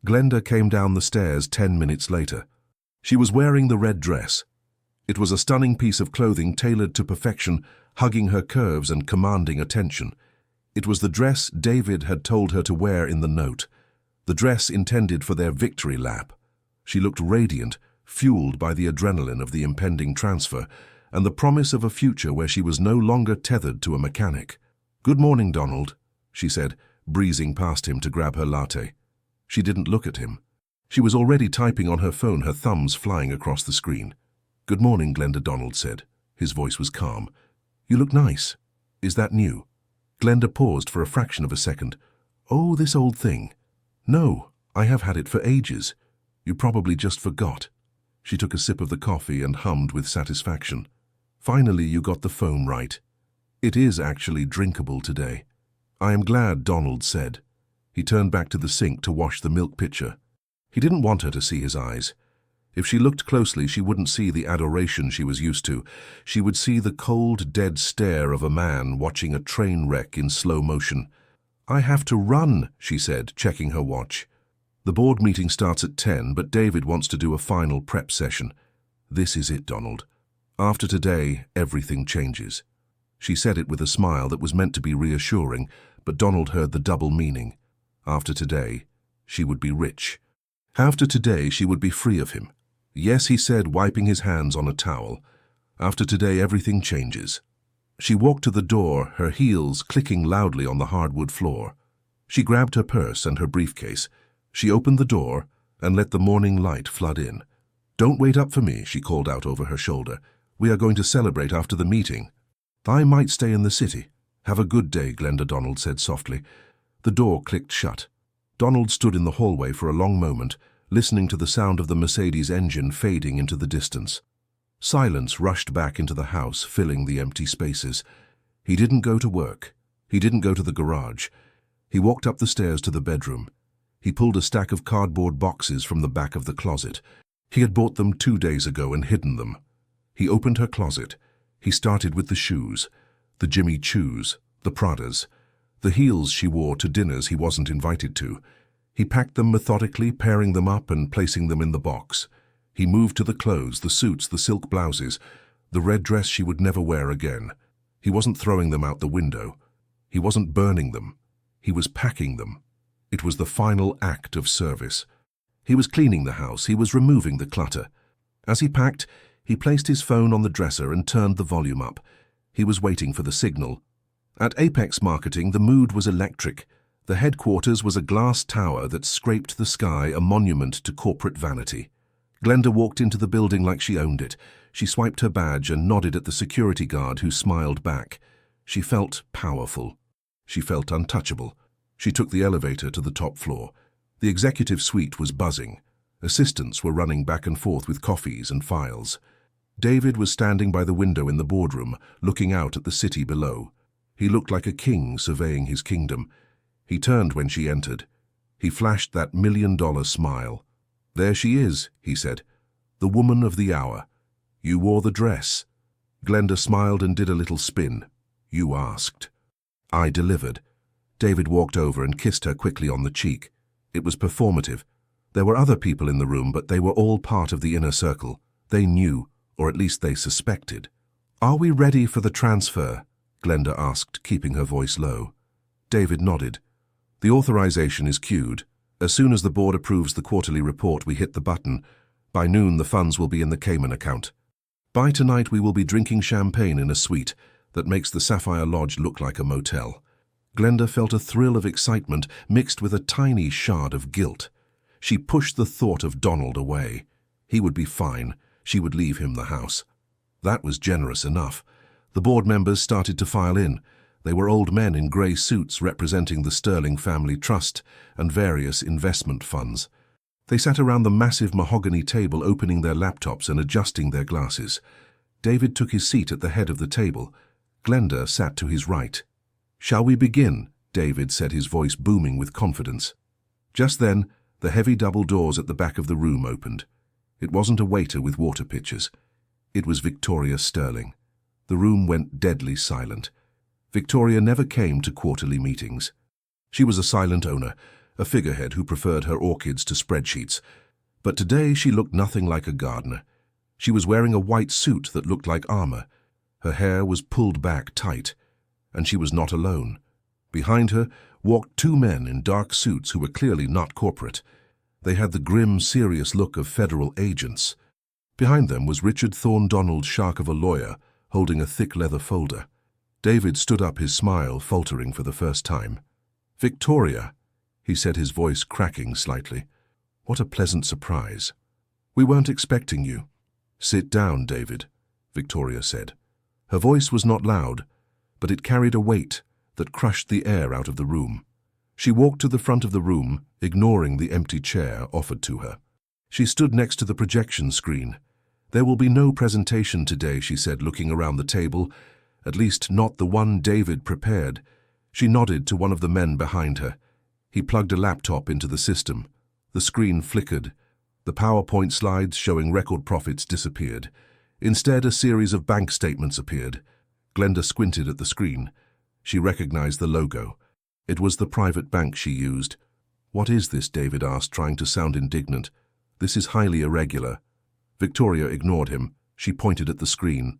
Glenda came down the stairs 10 minutes later. She was wearing the red dress. It was a stunning piece of clothing tailored to perfection, hugging her curves and commanding attention. It was the dress David had told her to wear in the note. the dress intended for their victory lap. She looked radiant, fueled by the adrenaline of the impending transfer and the promise of a future where she was no longer tethered to a mechanic. "Good morning, Donald," she said, breezing past him to grab her latte. She didn't look at him. She was already typing on her phone, her thumbs flying across the screen. "Good morning, Glenda," Donald said. His voice was calm. "You look nice. Is that new?" Glenda paused for a fraction of a second. "Oh, this old thing. No, I have had it for ages. You probably just forgot." She took a sip of the coffee and hummed with satisfaction. "Finally, you got the foam right. It is actually drinkable today." "I am glad," Donald said. He turned back to the sink to wash the milk pitcher. He didn't want her to see his eyes. If she looked closely, she wouldn't see the adoration she was used to. She would see the cold, dead stare of a man watching a train wreck in slow motion. "I have to run," she said, checking her watch. "The board meeting starts at 10, but David wants to do a final prep session." "This is it, Donald. After today, everything changes." She said it with a smile that was meant to be reassuring, but Donald heard the double meaning. After today, she would be rich. After today, she would be free of him. "Yes," he said, wiping his hands on a towel. "After today, everything changes." She walked to the door, her heels clicking loudly on the hardwood floor. She grabbed her purse and her briefcase. She opened the door and let the morning light flood in. "Don't wait up for me," she called out over her shoulder. "We are going to celebrate after the meeting." "I might stay in the city." "Have a good day," Glenda, Donald said softly. The door clicked shut. Donald stood in the hallway for a long moment, listening to the sound of the Mercedes engine fading into the distance. Silence rushed back into the house, filling the empty spaces. He didn't go to work. He didn't go to the garage. He walked up the stairs to the bedroom. He pulled a stack of cardboard boxes from the back of the closet. He had bought them 2 days ago and hidden them. He opened her closet. He started with the shoes, the Jimmy Choos, the Pradas, the heels she wore to dinners he wasn't invited to. He packed them methodically, pairing them up and placing them in the box. He moved to the clothes, the suits, the silk blouses, the red dress she would never wear again. He wasn't throwing them out the window. He wasn't burning them. He was packing them. It was the final act of service. He was cleaning the house. He was removing the clutter. As he packed, he placed his phone on the dresser and turned the volume up. He was waiting for the signal. At Apex Marketing, the mood was electric. The headquarters was a glass tower that scraped the sky, a monument to corporate vanity. Glenda walked into the building like she owned it. She swiped her badge and nodded at the security guard who smiled back. She felt powerful. She felt untouchable. She took the elevator to the top floor. The executive suite was buzzing. Assistants were running back and forth with coffees and files. David was standing by the window in the boardroom, looking out at the city below. He looked like a king surveying his kingdom. He turned when she entered. He flashed that $1,000,000 smile. "There she is," he said. "The woman of the hour. You wore the dress." Glenda smiled and did a little spin. "You asked." "I delivered." David walked over and kissed her quickly on the cheek. It was performative. There were other people in the room, but they were all part of the inner circle. They knew, or at least they suspected. "Are we ready for the transfer?" Glenda asked, keeping her voice low. David nodded. "The authorization is queued. As soon as the board approves the quarterly report, we hit the button. By noon, the funds will be in the Cayman account. By tonight, we will be drinking champagne in a suite that makes the Sapphire Lodge look like a motel." Glenda felt a thrill of excitement mixed with a tiny shard of guilt. She pushed the thought of Donald away. He would be fine. She would leave him the house. That was generous enough. The board members started to file in. They were old men in grey suits representing the Sterling Family Trust and various investment funds. They sat around the massive mahogany table, opening their laptops and adjusting their glasses. David took his seat at the head of the table. Glenda sat to his right. "Shall we begin?" David said, his voice booming with confidence. Just then, the heavy double doors at the back of the room opened. It wasn't a waiter with water pitchers. It was Victoria Sterling. The room went deadly silent. Victoria never came to quarterly meetings. She was a silent owner, a figurehead who preferred her orchids to spreadsheets. But today she looked nothing like a gardener. She was wearing a white suit that looked like armor. Her hair was pulled back tight. And she was not alone. Behind her walked two men in dark suits who were clearly not corporate. They had the grim, serious look of federal agents. Behind them was Richard Thorne Donald, shark of a lawyer, holding a thick leather folder. David stood up, his smile faltering for the first time. "Victoria," he said, his voice cracking slightly. "What a pleasant surprise. We weren't expecting you." "Sit down, David," Victoria said. Her voice was not loud, but it carried a weight that crushed the air out of the room. She walked to the front of the room, ignoring the empty chair offered to her. She stood next to the projection screen. "There will be no presentation today," she said, looking around the table. "At least not the one David prepared." She nodded to one of the men behind her. He plugged a laptop into the system. The screen flickered. The PowerPoint slides showing record profits disappeared. Instead, a series of bank statements appeared. Glenda squinted at the screen. She recognized the logo. It was the private bank she used. "What is this?" David asked, trying to sound indignant. "This is highly irregular." Victoria ignored him. She pointed at the screen.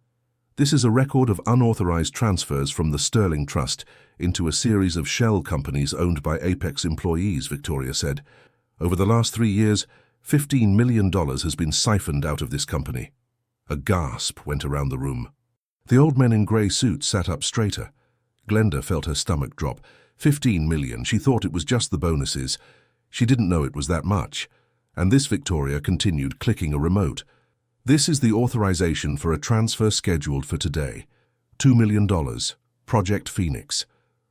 "This is a record of unauthorized transfers from the Sterling Trust into a series of shell companies owned by Apex employees," Victoria said. "Over the last 3 years, $15 million has been siphoned out of this company." A gasp went around the room. The old men in grey suits sat up straighter. Glenda felt her stomach drop. 15 million, she thought it was just the bonuses. She didn't know it was that much. And this, Victoria continued, clicking a remote. "This is the authorization for a transfer scheduled for today. $2 million. Project Phoenix."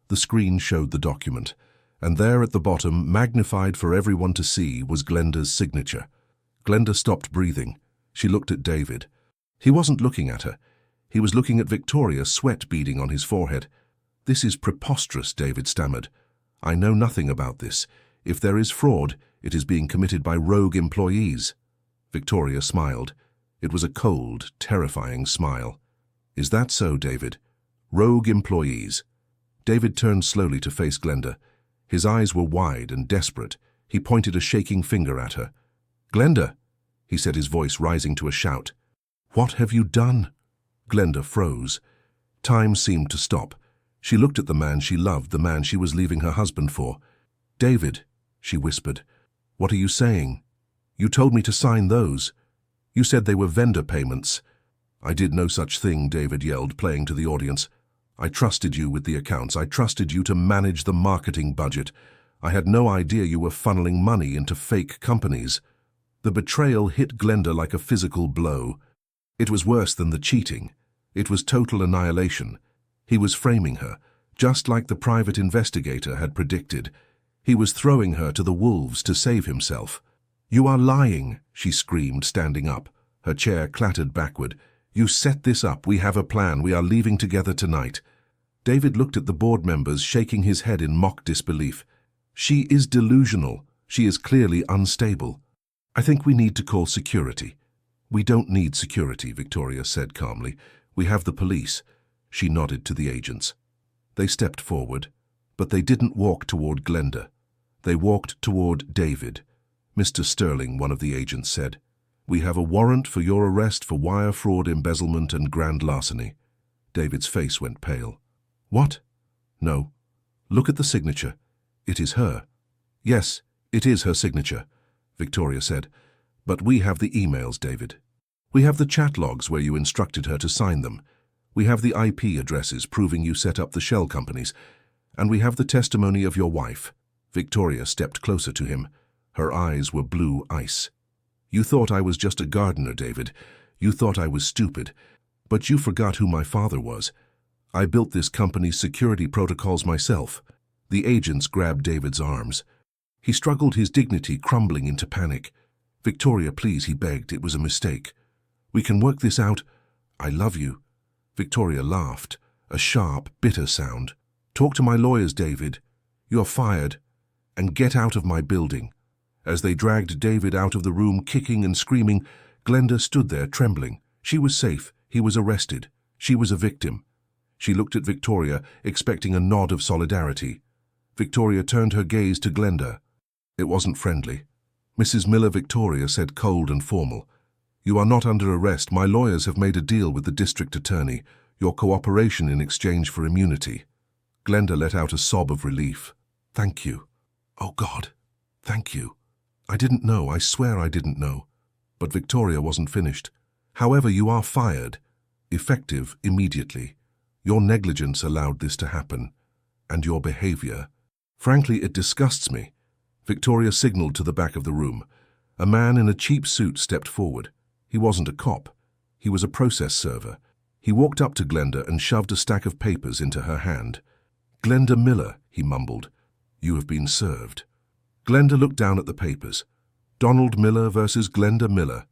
The screen showed the document. And there at the bottom, magnified for everyone to see, was Glenda's signature. Glenda stopped breathing. She looked at David. He wasn't looking at her. He was looking at Victoria, sweat beading on his forehead. "This is preposterous," David stammered. "I know nothing about this. If there is fraud, it is being committed by rogue employees." Victoria smiled. It was a cold, terrifying smile. "Is that so, David? Rogue employees?" David turned slowly to face Glenda. His eyes were wide and desperate. He pointed a shaking finger at her. "Glenda," he said, his voice rising to a shout. "What have you done?" Glenda froze. Time seemed to stop. She looked at the man she loved, the man she was leaving her husband for. "David," she whispered, "what are you saying? You told me to sign those. You said they were vendor payments." "I did no such thing," David yelled, playing to the audience. "I trusted you with the accounts. I trusted you to manage the marketing budget. I had no idea you were funneling money into fake companies." The betrayal hit Glenda like a physical blow. It was worse than the cheating. It was total annihilation. He was framing her, just like the private investigator had predicted. He was throwing her to the wolves to save himself. "You are lying," she screamed, standing up. Her chair clattered backward. "You set this up. We have a plan. We are leaving together tonight." David looked at the board members, shaking his head in mock disbelief. "She is delusional. She is clearly unstable. I think we need to call security." "We don't need security," Victoria said calmly. "We have the police." She nodded to the agents. They stepped forward, but they didn't walk toward Glenda. They walked toward David. "Mr. Sterling," one of the agents said, "we have a warrant for your arrest for wire fraud, embezzlement, and grand larceny." David's face went pale. "What?" "No. Look at the signature. It is her." "Yes, it is her signature," Victoria said. "But we have the emails, David. We have the chat logs where you instructed her to sign them. We have the IP addresses proving you set up the shell companies. And we have the testimony of your wife." Victoria stepped closer to him. Her eyes were blue ice. "You thought I was just a gardener, David. You thought I was stupid. But you forgot who my father was. I built this company's security protocols myself." The agents grabbed David's arms. He struggled, his dignity crumbling into panic. "Victoria, please," he begged. "It was a mistake. We can work this out. I love you." Victoria laughed, a sharp, bitter sound. "Talk to my lawyers, David. You're fired. And get out of my building." As they dragged David out of the room, kicking and screaming, Glenda stood there, trembling. She was safe. He was arrested. She was a victim. She looked at Victoria, expecting a nod of solidarity. Victoria turned her gaze to Glenda. It wasn't friendly. "Mrs. Miller," Victoria said, cold and formal. "You are not under arrest. My lawyers have made a deal with the district attorney. Your cooperation in exchange for immunity." Glenda let out a sob of relief. Thank you. Oh God, thank you. I didn't know, I swear I didn't know. But Victoria wasn't finished. However, you are fired. Effective immediately. Your negligence allowed this to happen. And your behavior. Frankly, it disgusts me. Victoria signaled to the back of the room. A man in a cheap suit stepped forward. He wasn't a cop. He was a process server. He walked up to Glenda and shoved a stack of papers into her hand. Glenda Miller, he mumbled. You have been served. Glenda looked down at the papers. Donald Miller versus Glenda Miller.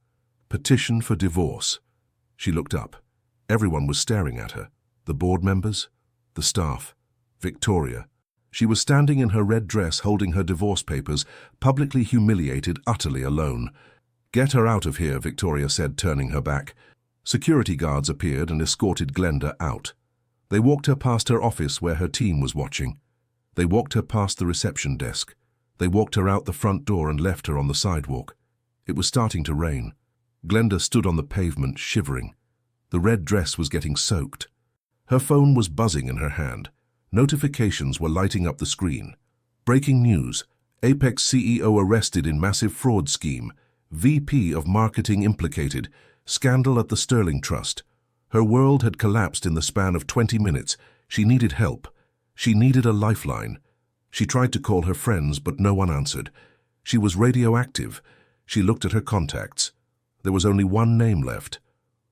Petition for divorce. She looked up. Everyone was staring at her. The board members, the staff, Victoria. She was standing in her red dress holding her divorce papers, publicly humiliated, utterly alone. Get her out of here, Victoria said, turning her back. Security guards appeared and escorted Glenda out. They walked her past her office where her team was watching. They walked her past the reception desk. They walked her out the front door and left her on the sidewalk. It was starting to rain. Glenda stood on the pavement, shivering. The red dress was getting soaked. Her phone was buzzing in her hand. Notifications were lighting up the screen. Breaking news. Apex CEO arrested in massive fraud scheme. VP of marketing implicated. Scandal at the Sterling Trust. Her world had collapsed in the span of 20 minutes. She needed help. She needed a lifeline. She tried to call her friends, but no one answered. She was radioactive. She looked at her contacts. There was only one name left.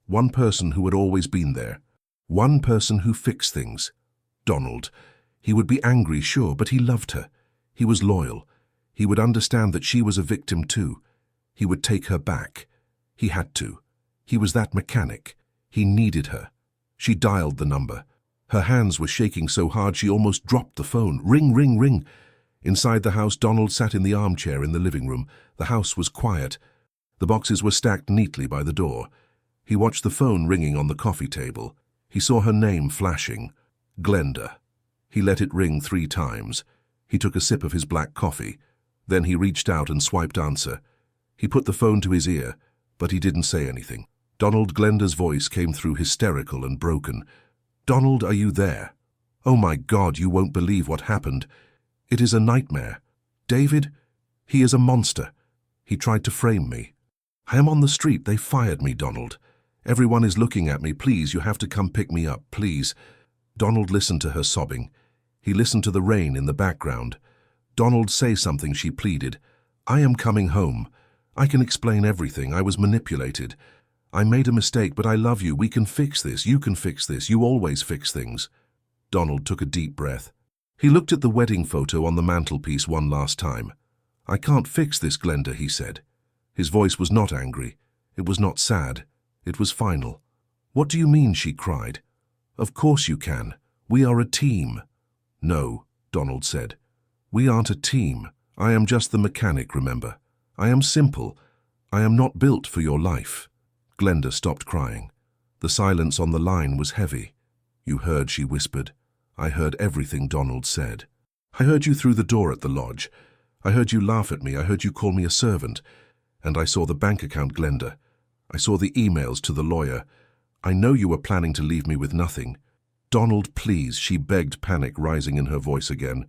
One person who had always been there. One person who fixed things. Donald. He would be angry, sure, but he loved her. He was loyal. He would understand that she was a victim too. He would take her back. He had to. He was that mechanic. He needed her. She dialed the number. Her hands were shaking so hard she almost dropped the phone. Ring, ring, ring. Inside the house, Donald sat in the armchair in the living room. The house was quiet. The boxes were stacked neatly by the door. He watched the phone ringing on the coffee table. He saw her name flashing. Glenda. He let it ring 3 times. He took a sip of his black coffee. Then he reached out and swiped answer. He put the phone to his ear, but he didn't say anything. Donald, Glenda's voice came through hysterical and broken. Donald, are you there? Oh my God, you won't believe what happened. It is a nightmare. David, he is a monster. He tried to frame me. I am on the street. They fired me, Donald. Everyone is looking at me. Please, you have to come pick me up, please. Donald listened to her sobbing. He listened to the rain in the background. Donald, say something, she pleaded. I am coming home. I can explain everything. I was manipulated. I made a mistake, but I love you. We can fix this. You can fix this. You always fix things. Donald took a deep breath. He looked at the wedding photo on the mantelpiece one last time. I can't fix this, Glenda, he said. His voice was not angry. It was not sad. It was final. What do you mean, she cried. Of course you can. We are a team. No, Donald said. We aren't a team. I am just the mechanic, remember. I am simple. I am not built for your life. Glenda stopped crying. The silence on the line was heavy. You heard, she whispered. I heard everything Donald said. I heard you through the door at the lodge. I heard you laugh at me. I heard you call me a servant. And I saw the bank account, Glenda. I saw the emails to the lawyer. I know you were planning to leave me with nothing. Donald, please, she begged, panic rising in her voice again.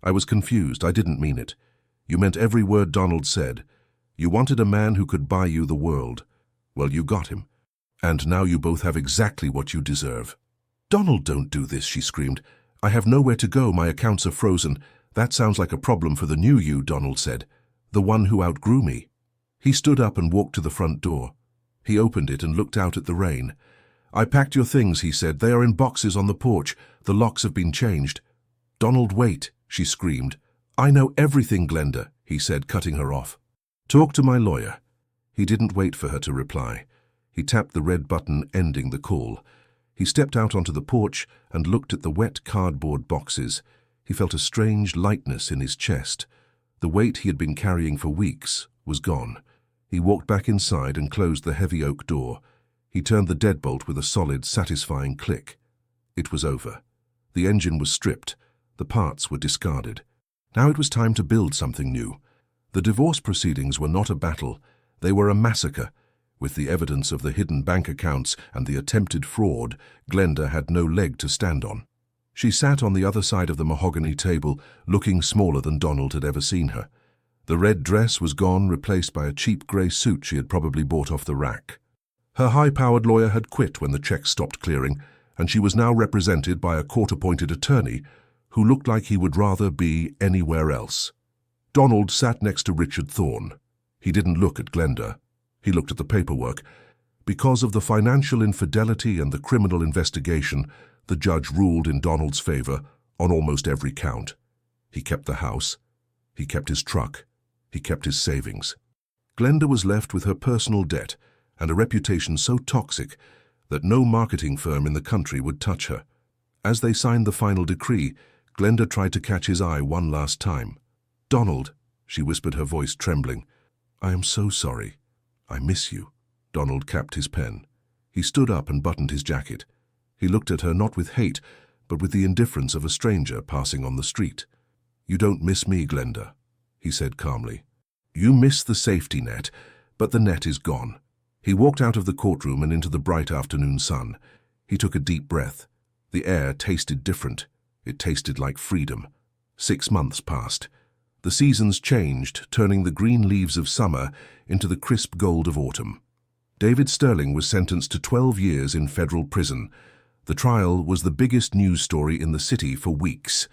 I was confused. I didn't mean it. You meant every word Donald said. You wanted a man who could buy you the world. Well, you got him. And now you both have exactly what you deserve. Donald, don't do this, she screamed. I have nowhere to go. My accounts are frozen. That sounds like a problem for the new you, Donald said. The one who outgrew me. He stood up and walked to the front door. He opened it and looked out at the rain. I packed your things, he said. They are in boxes on the porch. The locks have been changed. Donald, wait, she screamed. I know everything, Glenda, he said, cutting her off. Talk to my lawyer. He didn't wait for her to reply. He tapped the red button ending the call. He stepped out onto the porch and looked at the wet cardboard boxes. He felt a strange lightness in his chest. The weight he had been carrying for weeks was gone. He walked back inside and closed the heavy oak door. He turned the deadbolt with a solid, satisfying click. It was over. The engine was stripped. The parts were discarded. Now it was time to build something new. The divorce proceedings were not a battle. They were a massacre. With the evidence of the hidden bank accounts and the attempted fraud, Glenda had no leg to stand on. She sat on the other side of the mahogany table, looking smaller than Donald had ever seen her. The red dress was gone, replaced by a cheap grey suit she had probably bought off the rack. Her high-powered lawyer had quit when the checks stopped clearing, and she was now represented by a court-appointed attorney who looked like he would rather be anywhere else. Donald sat next to Richard Thorne. He didn't look at Glenda. He looked at the paperwork. Because of the financial infidelity and the criminal investigation, the judge ruled in Donald's favor on almost every count. He kept the house. He kept his truck. He kept his savings. Glenda was left with her personal debt and a reputation so toxic that no marketing firm in the country would touch her. As they signed the final decree, Glenda tried to catch his eye one last time. "Donald," she whispered, her voice trembling, "I am so sorry. I miss you." Donald capped his pen. He stood up and buttoned his jacket. He looked at her not with hate, but with the indifference of a stranger passing on the street. "You don't miss me, Glenda," he said calmly. "You miss the safety net, but the net is gone." He walked out of the courtroom and into the bright afternoon sun. He took a deep breath. The air tasted different. It tasted like freedom. 6 months passed. The seasons changed, turning the green leaves of summer into the crisp gold of autumn. David Sterling was sentenced to 12 years in federal prison. The trial was the biggest news story in the city for weeks.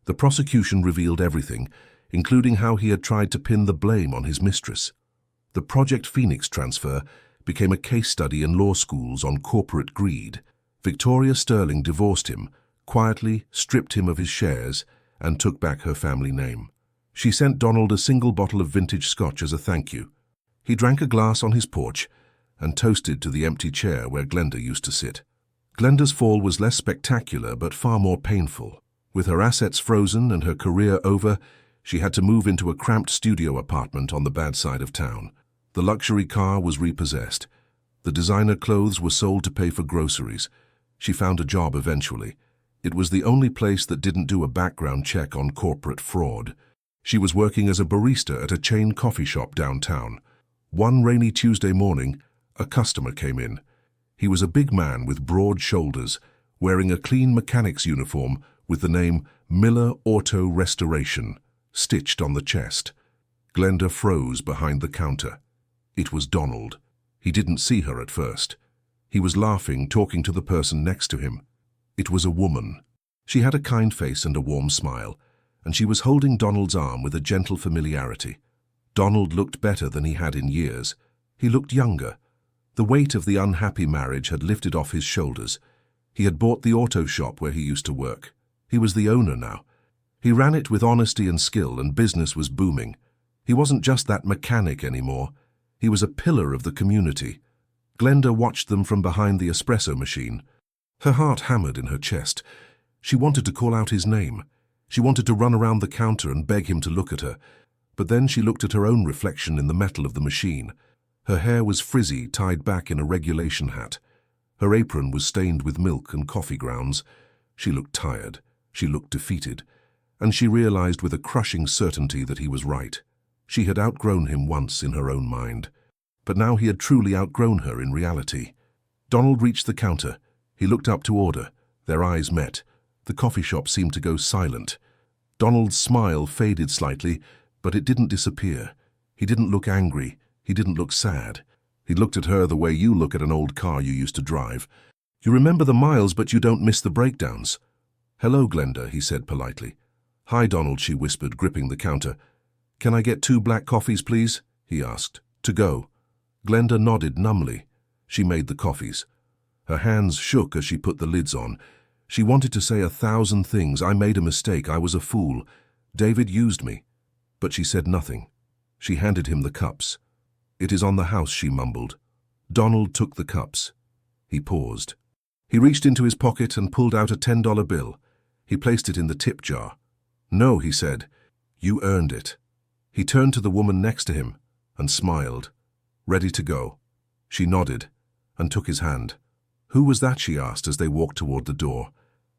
The prosecution revealed everything, including how he had tried to pin the blame on his mistress. The Project Phoenix transfer became a case study in law schools on corporate greed. Victoria Sterling divorced him, quietly stripped him of his shares, and took back her family name. She sent Donald a single bottle of vintage scotch as a thank you. He drank a glass on his porch and toasted to the empty chair where Glenda used to sit. Glenda's fall was less spectacular but far more painful. With her assets frozen and her career over, she had to move into a cramped studio apartment on the bad side of town. The luxury car was repossessed. The designer clothes were sold to pay for groceries. She found a job eventually. It was the only place that didn't do a background check on corporate fraud. She was working as a barista at a chain coffee shop downtown. One rainy Tuesday morning, a customer came in. He was a big man with broad shoulders, wearing a clean mechanic's uniform with the name Miller Auto Restoration stitched on the chest. Glenda froze behind the counter. It was Donald. He didn't see her at first. He was laughing, talking to the person next to him. It was a woman. She had a kind face and a warm smile, and she was holding Donald's arm with a gentle familiarity. Donald looked better than he had in years. He looked younger. The weight of the unhappy marriage had lifted off his shoulders. He had bought the auto shop where he used to work. He was the owner now. He ran it with honesty and skill, and business was booming. He wasn't just that mechanic anymore. He was a pillar of the community. Glenda watched them from behind the espresso machine. Her heart hammered in her chest. She wanted to call out his name. She wanted to run around the counter and beg him to look at her. But then she looked at her own reflection in the metal of the machine. Her hair was frizzy, tied back in a regulation hat. Her apron was stained with milk and coffee grounds. She looked tired. She looked defeated. And she realized with a crushing certainty that he was right. She had outgrown him once in her own mind. But now he had truly outgrown her in reality. Donald reached the counter. He looked up to order. Their eyes met. The coffee shop seemed to go silent. Donald's smile faded slightly, but it didn't disappear. He didn't look angry. He didn't look sad. He looked at her the way you look at an old car you used to drive. You remember the miles, but you don't miss the breakdowns. "Hello, Glenda," he said politely. "Hi, Donald," she whispered, gripping the counter. "Can I get 2 black coffees, please?" he asked. "To go." Glenda nodded numbly. She made the coffees. Her hands shook as she put the lids on. She wanted to say 1,000 things. "I made a mistake. I was a fool. David used me." But she said nothing. She handed him the cups. "It is on the house," she mumbled. Donald took the cups. He paused. He reached into his pocket and pulled out a $10 bill. He placed it in the tip jar. "No," he said. "You earned it." He turned to the woman next to him and smiled. "Ready to go?" She nodded and took his hand. "Who was that?" she asked as they walked toward the door.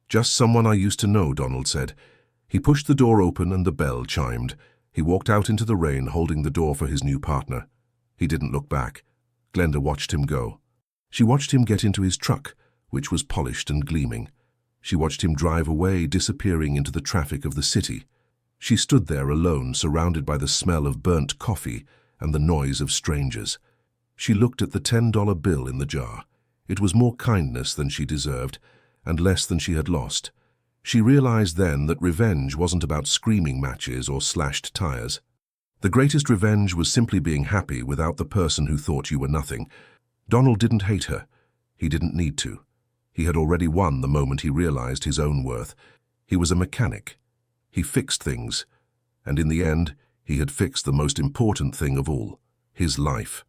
"Just someone I used to know," Donald said. He pushed the door open and the bell chimed. He walked out into the rain, holding the door for his new partner. He didn't look back. Glenda watched him go. She watched him get into his truck, which was polished and gleaming. She watched him drive away, disappearing into the traffic of the city. She stood there alone, surrounded by the smell of burnt coffee and the noise of strangers. She looked at the $10 bill in the jar. It was more kindness than she deserved, and less than she had lost. She realized then that revenge wasn't about screaming matches or slashed tires. The greatest revenge was simply being happy without the person who thought you were nothing. Donald didn't hate her. He didn't need to. He had already won the moment he realized his own worth. He was a mechanic. He fixed things. And in the end, he had fixed the most important thing of all, his life.